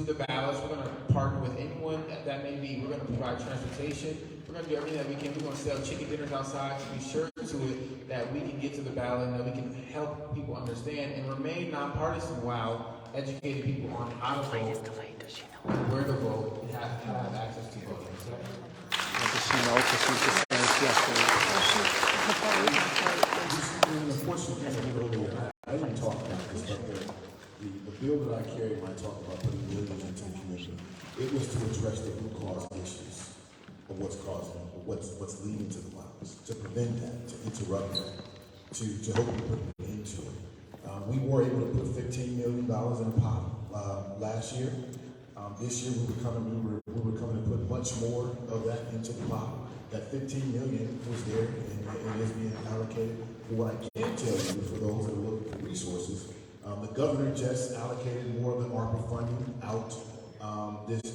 the ballots, we're going to partner with anyone that may be, we're going to provide transportation, we're going to do everything that we can, we're going to sell chicken dinners outside to be sure to it that we can get to the ballot and that we can help people understand and remain nonpartisan while educating people on how to vote, where to vote, and how to have access to voting. Does she know? Because she just finished yesterday. Unfortunately, earlier, I didn't talk about this, but the bill that I carried when I talked about putting millions into the community, it was to address the root cause issues of what's causing it, what's leading to the violence, to prevent that, to interrupt that, to hopefully put an end to it. We were able to put $15 million in a pot last year. This year we were coming to put much more of that into the pot. That $15 million was there and is being allocated. But what I can tell you, for those that are looking for resources, the governor just allocated more of the ARPA funding out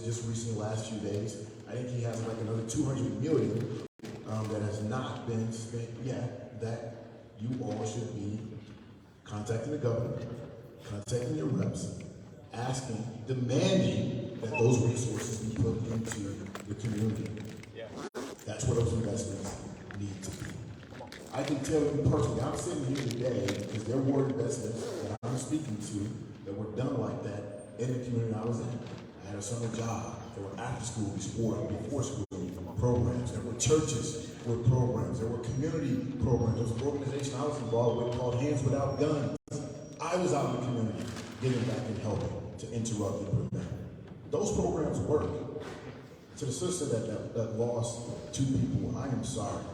just recently, last few days. I think he has like another $200 million that has not been spent yet, that you all should be contacting the governor, contacting your reps, asking, demanding that those resources be put into the community. That's what those investments need to be. I can tell you personally, I'm sitting here today because there were investments that I'm speaking to that were done like that in the community I was in. I had a summer job. There were after-school, before school programs. There were churches with programs. There were community programs. There was an organization I was involved with called Hands Without Guns. I was out in the community giving back and helping to interrupt and prevent. Those programs work. To the sister that lost 2 people, I am sorry.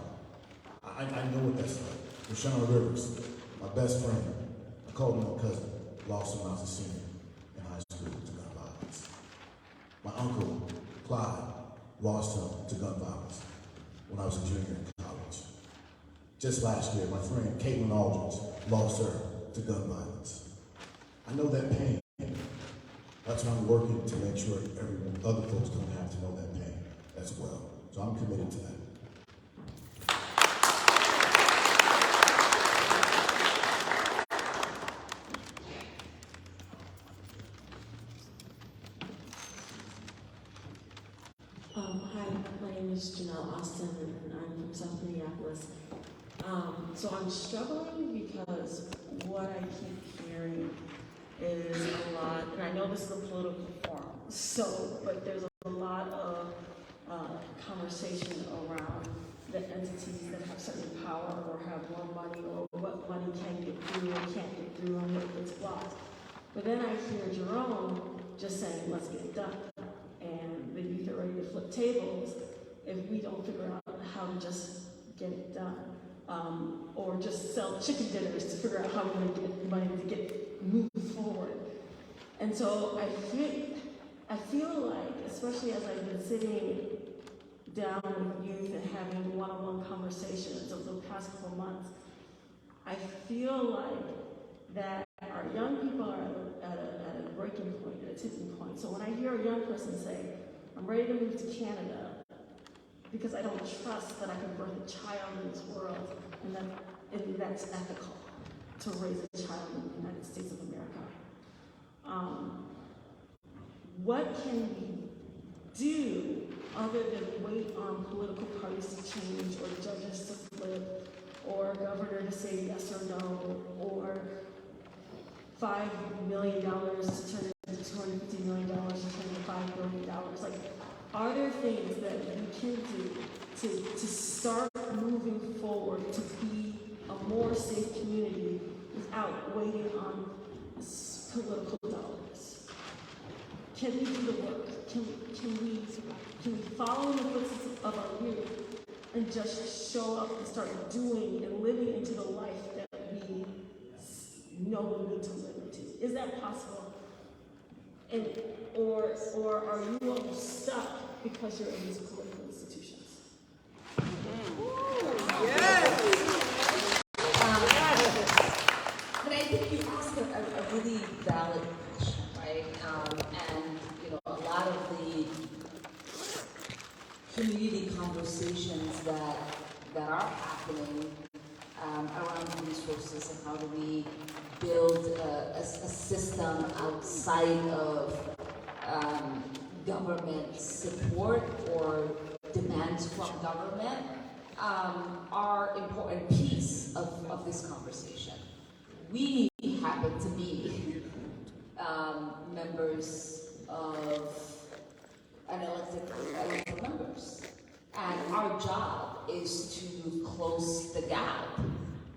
I know what that's like. Rashawn Rivers, my best friend, I called him my cousin, lost him when I was a senior in high school to gun violence. My uncle, Clyde, lost him to gun violence when I was a junior in college. Just last year, my friend Caitlin Aldridge lost her to gun violence. I know that pain. That's why I'm working to make sure everyone, other folks don't have to know that pain as well. So I'm committed to that. Hi, my name is Janelle Austin, and I'm from South Minneapolis. So I'm struggling because what I keep hearing is a lot, and I know this is a political forum, but there's a lot of conversation around the entities that have certain power or have more money or what money can get through or can't get through and what gets blocked. But then I hear Jerome just saying, let's get it done. And the youth are ready to flip tables if we don't figure out how to just get it done. Or just sell chicken dinners to figure out how we're going to get money to get moved forward. And so I feel like, especially as I've been sitting down with youth and having one-on-one conversations over the past couple of months, I feel like that our young people are at a breaking point, at a tipping point. So when I hear a young person say, I'm ready to move to Canada because I don't trust that I can birth a child in this world, and that's ethical to raise a child in the United States of America. What can we do other than wait on political parties to change, or judges to flip, or a governor to say yes or no, or $5 million to turn into $250 million to turn into $5 billion? Like, are there things that we can do to start moving forward to be a more safe community without waiting on political dollars? Can we do the work? Can we follow in the footsteps of our youth and just show up and start doing and living into the life that we know we need to live into? Is that possible? And or are you all stuck because you're in these political institutions? But I think you asked a really valid question, right? And a lot of the community conversations that are happening around resources and how do we build a system outside of government support or demands from government are an important piece of this conversation. We happen to be members of an elected members, and our job is to close the gap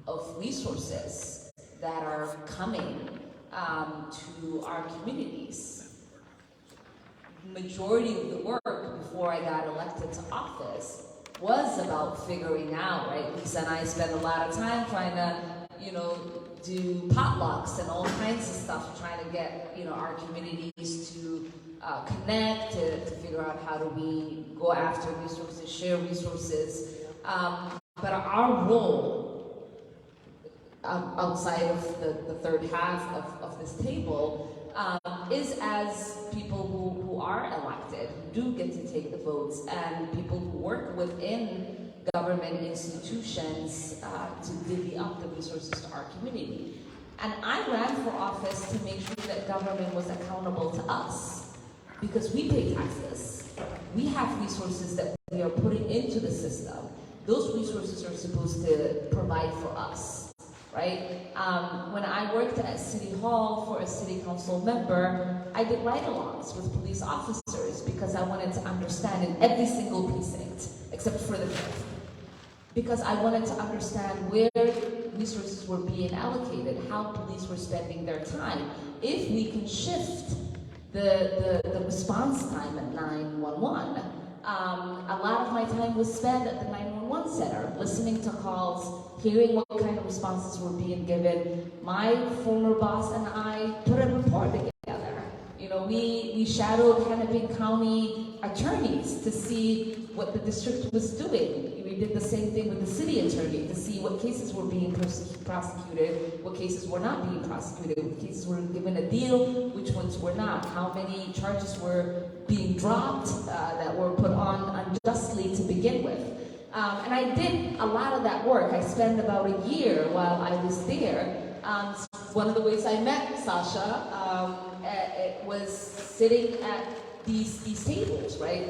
of resources that are coming to our communities. Majority of the work before I got elected to office was about figuring out, right? Lisa and I spent a lot of time trying to, do potlucks and all kinds of stuff, trying to get, our communities to connect, to figure out how do we go after resources, share resources. But our role outside of the third half of this table is as people who are elected, who do get to take the votes, and people who work within government institutions to divvy up the resources to our community. And I ran for office to make sure that government was accountable to us, because we pay taxes. We have resources that we are putting into the system. Those resources are supposed to provide for us, right? When I worked at City Hall for a city council member, I did ride-alongs with police officers because I wanted to understand in every single precinct, except for the fifth, because I wanted to understand where resources were being allocated, how police were spending their time. If we can shift the response time at 911, a lot of my time was spent at the 911 center, listening to calls, hearing what kind of responses were being given. My former boss and I put a report together. We shadowed Hennepin County attorneys to see what the district was doing. We did the same thing with the city attorney to see what cases were being prosecuted, what cases were not being prosecuted, what cases were given a deal, which ones were not, how many charges were being dropped that were put on unjustly to begin with. And I did a lot of that work. I spent about a year while I was there. One of the ways I met Sasha it was sitting at these tables, right?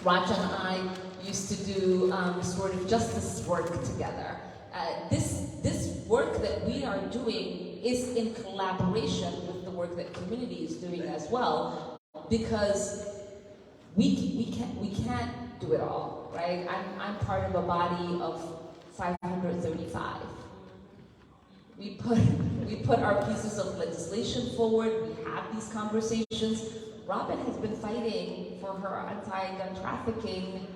Raja and I used to do restorative justice work together. This work that we are doing is in collaboration with the work that community is doing as well, because we can't do it all, right? I'm part of a body of 535. We put our pieces of legislation forward. We have these conversations. Robin has been fighting for her anti-gun trafficking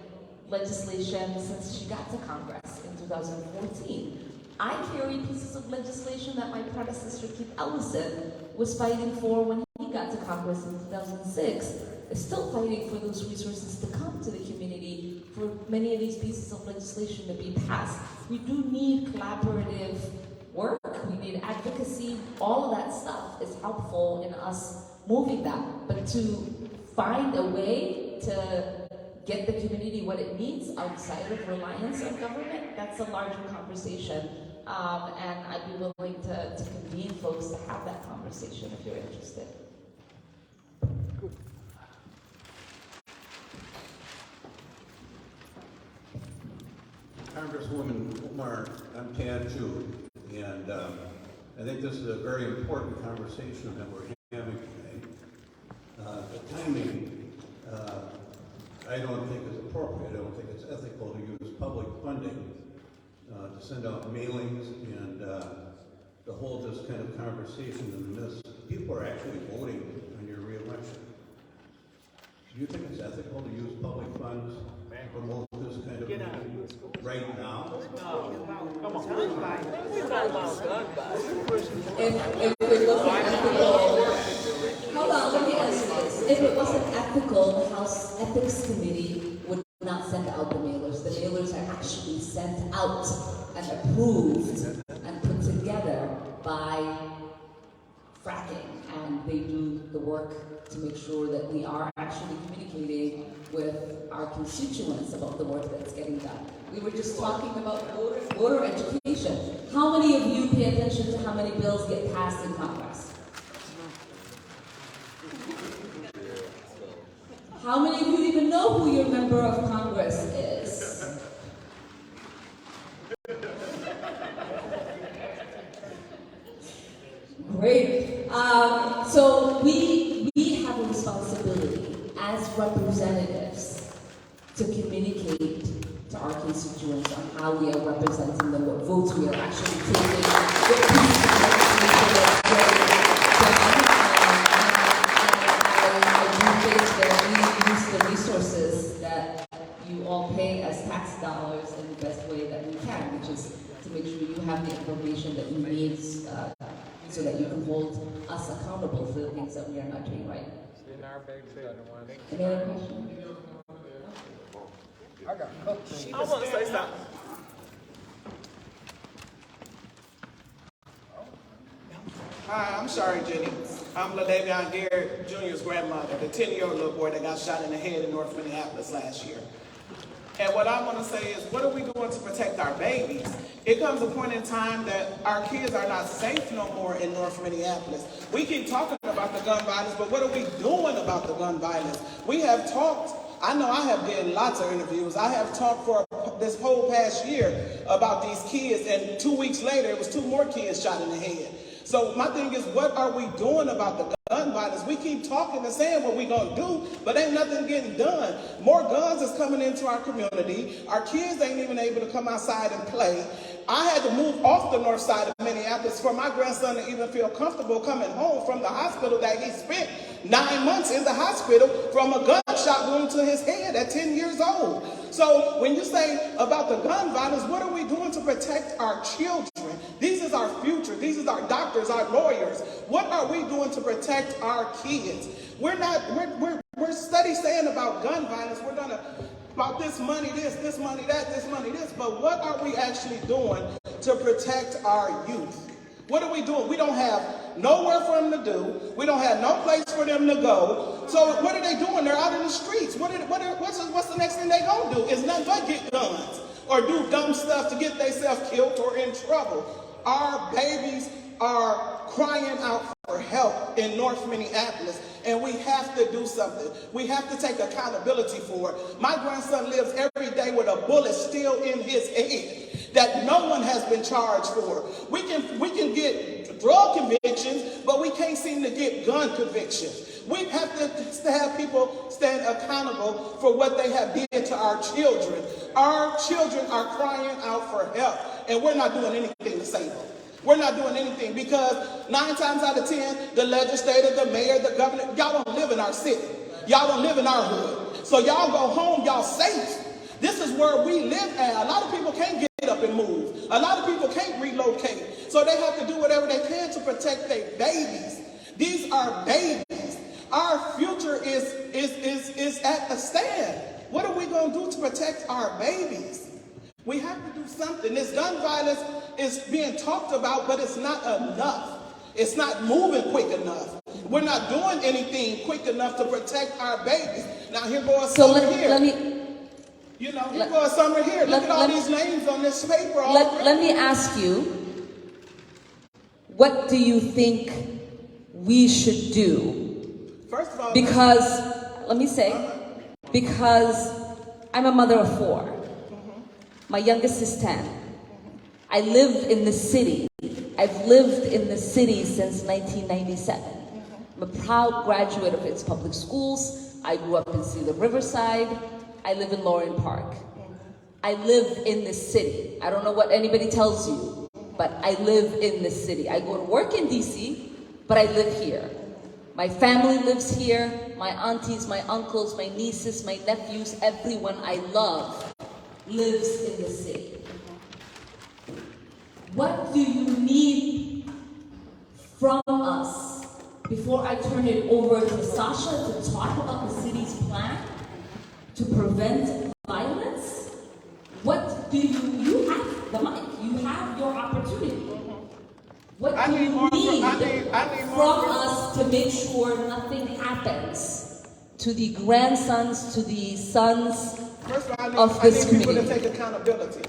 legislation since she got to Congress in 2014. I carry pieces of legislation that my predecessor, Keith Ellison, was fighting for when he got to Congress in 2006. Is still fighting for those resources to come to the community for many of these pieces of legislation to be passed. We do need collaborative work, we need advocacy, all of that stuff is helpful in us moving that. But to find a way to get the community what it needs outside of reliance on government, that's a larger conversation. And I'd be willing to convene folks to have that conversation if you're interested. Congresswoman Omar, I'm Tad too, and I think this is a very important conversation that we're having today. The timing, I don't think is appropriate. I don't think it's ethical to use public funding to send out mailings and to hold this kind of conversation in the midst. People are actually voting on your reelection. Do you think it's ethical to use public funds to promote this kind of meeting right now? If we're looking ethical, hold on, let me answer this. If it wasn't ethical, the House Ethics Committee would not send out the mailers. The mailers are actually sent out and approved and put together by fracking, and they do the work to make sure that we are actually communicating with our constituents about the work that's getting done. We were just talking about voter education. How many of you pay attention to how many bills get passed in Congress? How many of you even know who your member of Congress is? Great. So we have a responsibility as representatives to communicate to our constituents on how we are representing them, what votes we are actually taking, what pieces of legislation I do think that we use the resources that you all pay as tax dollars in the best way that we can, which is to make sure you have the information that you need so that you can hold us accountable for the things that we are not doing right. Any other questions? I want to say something. Hi, I'm sorry, Jenny. I'm LaDavion Garrett Jr.'s grandmother, the 10-year-old little boy that got shot in the head in North Minneapolis last year. And what I want to say is, what are we doing to protect our babies? It comes a point in time that our kids are not safe no more in North Minneapolis. We keep talking about the gun violence, but what are we doing about the gun violence? We have talked, I know I have done lots of interviews. I have talked for this whole past year about these kids, and 2 weeks later, it was 2 more kids shot in the head. So my thing is, what are we doing about the gun violence? We keep talking and saying what we're going to do, but ain't nothing getting done. More guns is coming into our community. Our kids ain't even able to come outside and play. I had to move off the north side of Minneapolis for my grandson to even feel comfortable coming home from the hospital that he spent 9 months in the hospital from a gunshot wound to his head at 10 years old. So when you say about the gun violence, what are we doing to protect our children? This is our future. These is our doctors, our lawyers. What are we doing to protect our kids? We're steady saying about gun violence. We're gonna about this money, this money, that, this money, this. But what are we actually doing to protect our youth? What are we doing? We don't have nowhere for them to do. We don't have no place for them to go. So what are they doing? They're out in the streets. What's the next thing they gonna do? It's nothing but get guns or do dumb stuff to get themselves killed or in trouble. Our babies are crying out for help in North Minneapolis. and we have to do something. We have to take accountability for it. My grandson lives every day with a bullet still in his head that no one has been charged for. We can get drug convictions, but we can't seem to get gun convictions. We have to have people stand accountable for what they have did to our children. Our children are crying out for help, and we're not doing anything to save them. We're not doing anything because 9 times out of 10, the legislator, the mayor, the governor, y'all don't live in our city. Y'all don't live in our hood. So y'all go home, y'all safe. This is where we live at. A lot of people can't get up and move. A lot of people can't relocate. So they have to do whatever they can to protect their babies. These are babies. Our future is at a stand. What are we going to do to protect our babies? We have to do something. This gun violence is being talked about, but it's not enough. It's not moving quick enough. We're not doing anything quick enough to protect our babies. Now here goes Summer here. Here goes Summer here. Look at all these names on this paper. Let me ask you, what do you think we should do? First of all, because I'm a mother of 4. My youngest is 10. I live in the city. I've lived in the city since 1997. I'm a proud graduate of its public schools. I grew up in Cedar Riverside. I live in Loring Park. I live in the city. I don't know what anybody tells you, but I live in the city. I go to work in DC, but I live here. My family lives here. My aunties, my uncles, my nieces, my nephews, everyone I love lives in the city. What do you need from us before I turn it over to Sasha to talk about the city's plan to prevent violence? What do you have the mic, you have your opportunity. What do you need from us to make sure nothing happens to the grandsons, to the sons First of all, of this I need people community? to take accountability.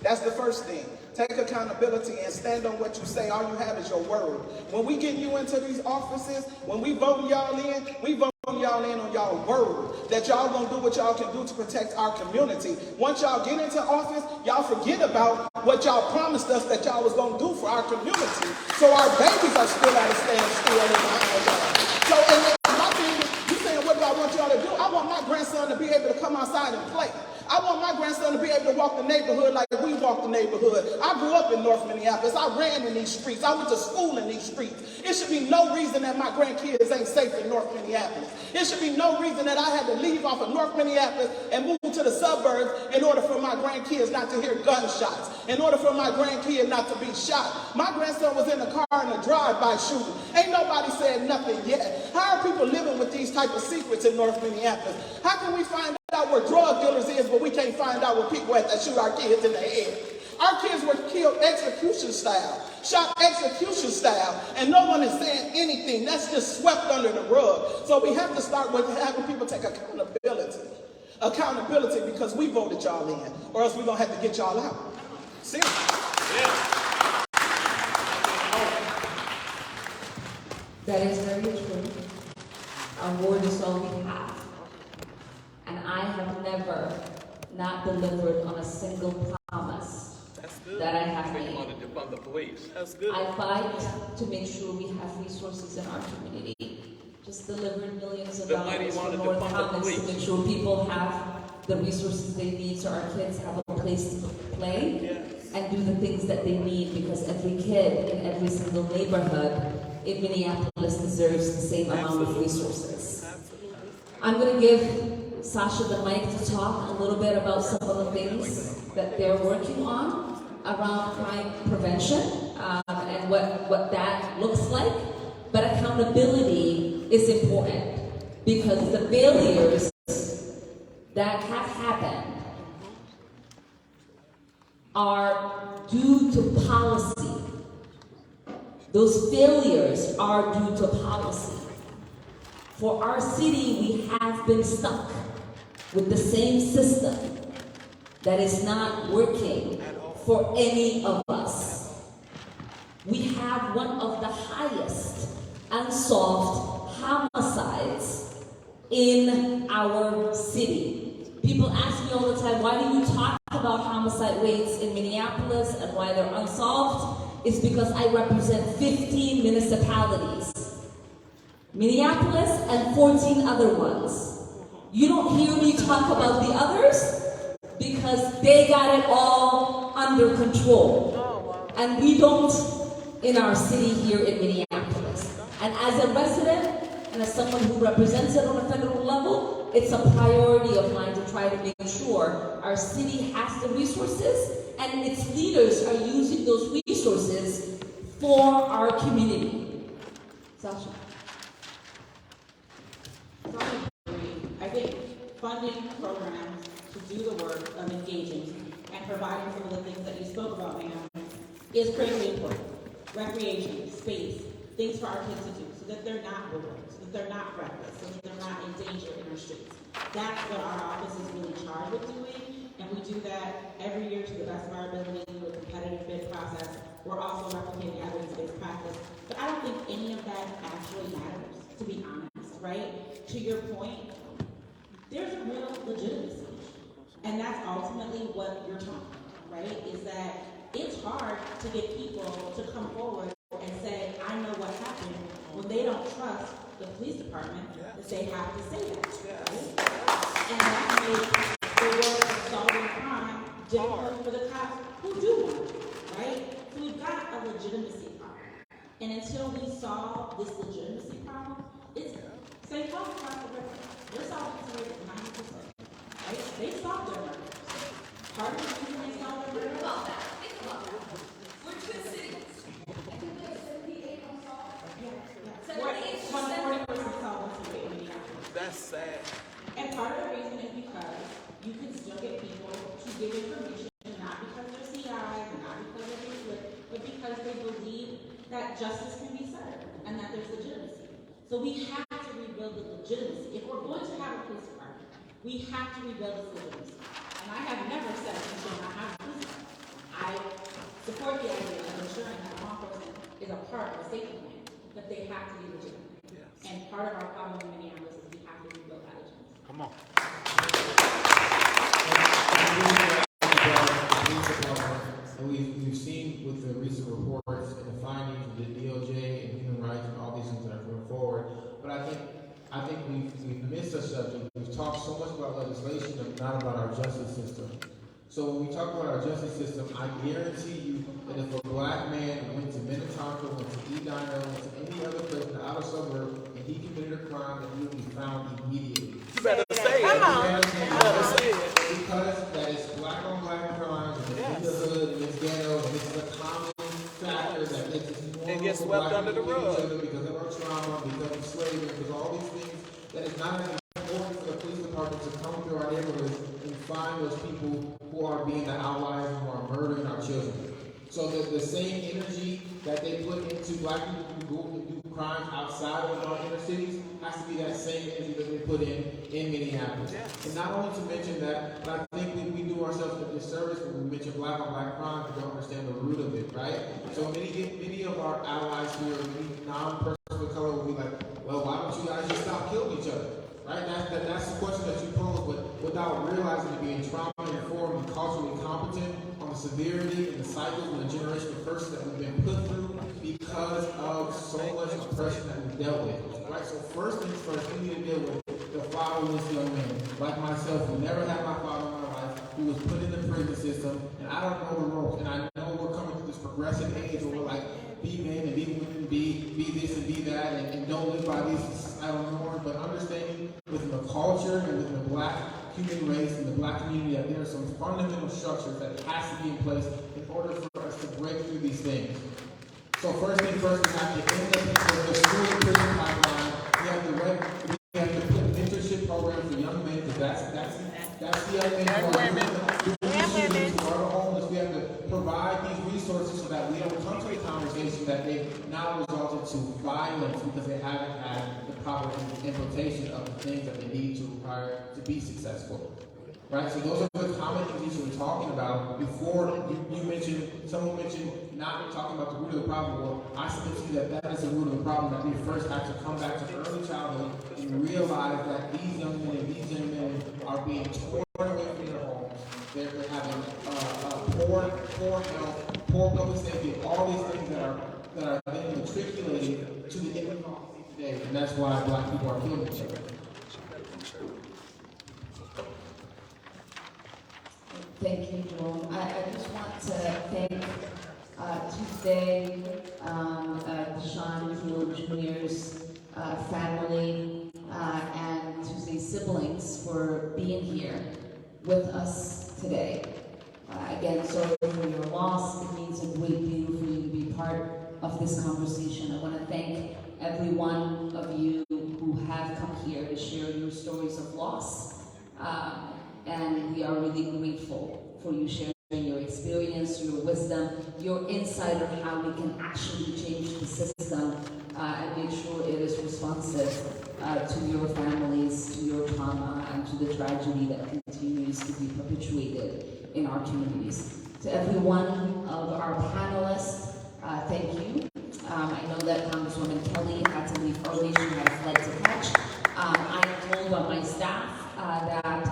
That's the first thing. Take accountability and stand on what you say. All you have is your word. When we get you into these offices, when we vote y'all in, we vote y'all in on y'all word. That y'all gonna do what y'all can do to protect our community. Once y'all get into office, y'all forget about what y'all promised us that y'all was gonna do for our community. So our babies are still at a standstill in behind y'all. So and my thing is, you saying what do I want y'all to do? I want my grandson to be able to come outside and play. I want my grandson to be able to walk the neighborhood like we walk the neighborhood. I grew up in North Minneapolis. I ran in these streets. I went to school in these streets. It should be no reason that my grandkids ain't safe in North Minneapolis. It should be no reason that I had to leave off of North Minneapolis and move to the suburbs in order for my grandkids not to hear gunshots, in order for my grandkid not to be shot. My grandson was in the car in a drive-by shooting. Ain't nobody said nothing yet. How are people living with these type of secrets in North Minneapolis? How can we find out where drug dealers is, but we can't find out where people at that shoot our kids in the head? Our kids were killed execution style, shot execution style, and no one is saying anything. That's just swept under the rug. So we have to start with having people take accountability. Accountability, because we voted y'all in, or else we're going to have to get y'all out. Seriously. Yeah. That is very true. Our word is all we have. And I have never not delivered on a single promise that I have made. The police. That's good. I fight to make sure we have resources in our community. Just delivered millions of dollars for North Commons to make sure people have the resources they need so our kids have a place to play and do the things that they need, because every kid in every single neighborhood in Minneapolis deserves the same amount of resources. I'm going to give Sasha the mic to talk a little bit about some of the things that they're working on around crime prevention and what that looks like. But accountability is important, because the failures that have happened are due to policy. Those failures are due to policy. For our city, we have been stuck with the same system that is not working for any of us. We have one of the highest unsolved homicides in our city. People ask me all the time, why do you talk about homicide rates in Minneapolis and why they're unsolved? It's because I represent 15 municipalities. Minneapolis and 14 other ones. You don't hear me talk about the others because they got it all under control. And we don't in our city here in Minneapolis. And as a resident and as someone who represents it on a federal level, it's a priority of mine to try to make sure our city has the resources and its leaders are using those resources for our community. Sasha. I think funding programs to do the work of engaging and providing some of the things that you spoke about, ma'am, is critically important. Recreation, space, things for our kids to do so that they're not bored, so that they're not reckless, so that they're not in danger in our streets. That's what our office is really charged with doing, and we do that every year to the best of our ability through a competitive bid process. We're also replicating evidence-based practice, but I don't think any of that actually matters, to be honest, right? To your point, there's a real legitimacy, and that's ultimately what you're talking about, right? Is that it's hard to get people to come forward and say, I know what happened, when they don't trust the police department that they have to say that, right? And that makes the work of solving crime difficult for the cops who do want it, right? So we've got a legitimacy problem. And until we solve this legitimacy problem, it's St. Paul across the river. They're solving this rate at 90%, right? They solved their murders. Part of the reason they solved their murders. Think about that. We're twin cities. I think we have 78 unsolved. Yeah. 40% solvency rate in Minneapolis. That's sad. And part of the reason is because you can still get people to give information, not because they're CIs, and not because they're being but because they believe that justice can be served and that there's legitimacy. So we have to rebuild the legitimacy. If we're going to have a police department, we have to rebuild its legitimacy. And I have never said we should not have a police department. I support the idea of ensuring that law enforcement is a part of a safety plan, but they have to be legitimate. Yes. And part of our problem in Minneapolis is we have to rebuild that legitimacy. Come on. And we've seen with the recent reports and the findings of the DOJ and human rights and all these things that are going forward. But I think we've missed a subject. We've talked so much about legislation, but not about our justice system. So when we talk about our justice system, I guarantee you that if a black man went to Minnetonka, went to Edina, went to any other place in the outer suburb, and he committed a crime, that he would be found immediately. You better say it. Because that is black on black crimes, and it's in the hood, and it's ghetto, and it's a common factor that makes it normal. It gets swept under the rug. Because of our trauma, because of slavery, because of all these things, that is not as important for the police department to come through our neighborhoods and find those people who are being the outliers, who are murdering our children. So the same energy that they put into black people who go and do crimes outside of our inner cities has to be that same energy that they put in Minneapolis. And not only to mention that, but I think we do ourselves a disservice when we mention black on black crimes. We don't understand the root of it, right? So many of our allies here, many non-persons of color will be like, well, why don't you guys just stop killing each other? Right? That's the question that you pose, but without realizing to being trauma-informed and culturally competent on the severity and the cycles and the generation of curses that we've been put through because of so much oppression that we've dealt with. Right? So first things first, we need to deal with the fatherless young man, like myself, who never had my father in my life, who was put in the prison system, and I don't know the ropes, and I know we're coming to this progressive age where we're like, be men and be women, be this and be that, and don't live by these societal norms, but understanding within the culture and within the black human race and the black community that there are some fundamental structures that has to be in place in order for us to break through these things. So first thing first, we have to end the school and prison pipeline. We have to put mentorship programs for young men, because that's the other thing. And women. For the homeless, we have to provide these resources so that we don't come to a conversation that they've now resulted to violence because they haven't had the proper implementation of the things that they need to require to be successful. right? So those are the common things that you were talking about before you mentioned, someone mentioned not talking about the root of the problem. Well, I submit to you that that is the root of the problem, that we first have to come back to early childhood and realize that these young men and these young men are being torn away from their homes. They're having poor health, poor public safety, all these things that are then matriculated to the end of today, and that's why Black people are killing each other. Thank you, Jerome. I just want to thank Tuesday, Deshaun Hill Jr.'s family and Tuesday's siblings for being here with us today. Again, sorry for your loss. It means a great deal for you to be part of this conversation. I want to thank every one of you who have come here to share your stories of loss. And we are really grateful for you sharing your experience, your wisdom, your insight on how we can actually change the system and make sure it is responsive to your families, to your trauma, and to the tragedy that continues to be perpetuated in our communities. To every one of our panelists, thank you. I know that Congresswoman Kelly had to leave early. She had a flight to catch. I am told by my staff that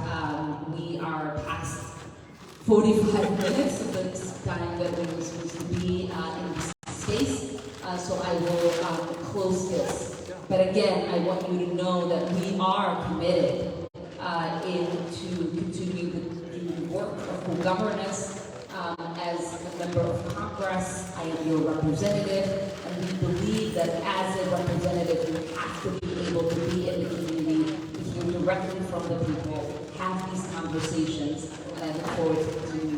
we are past 45 minutes of the time that we were supposed to be in this space, so I will close this. But again, I want you to know that we are committed to continue the work of co-governance. As a member of Congress, I am your representative, and we believe that as a representative, you have to be able to be in the community, to hear directly from the people, have these conversations, and I look forward to continuing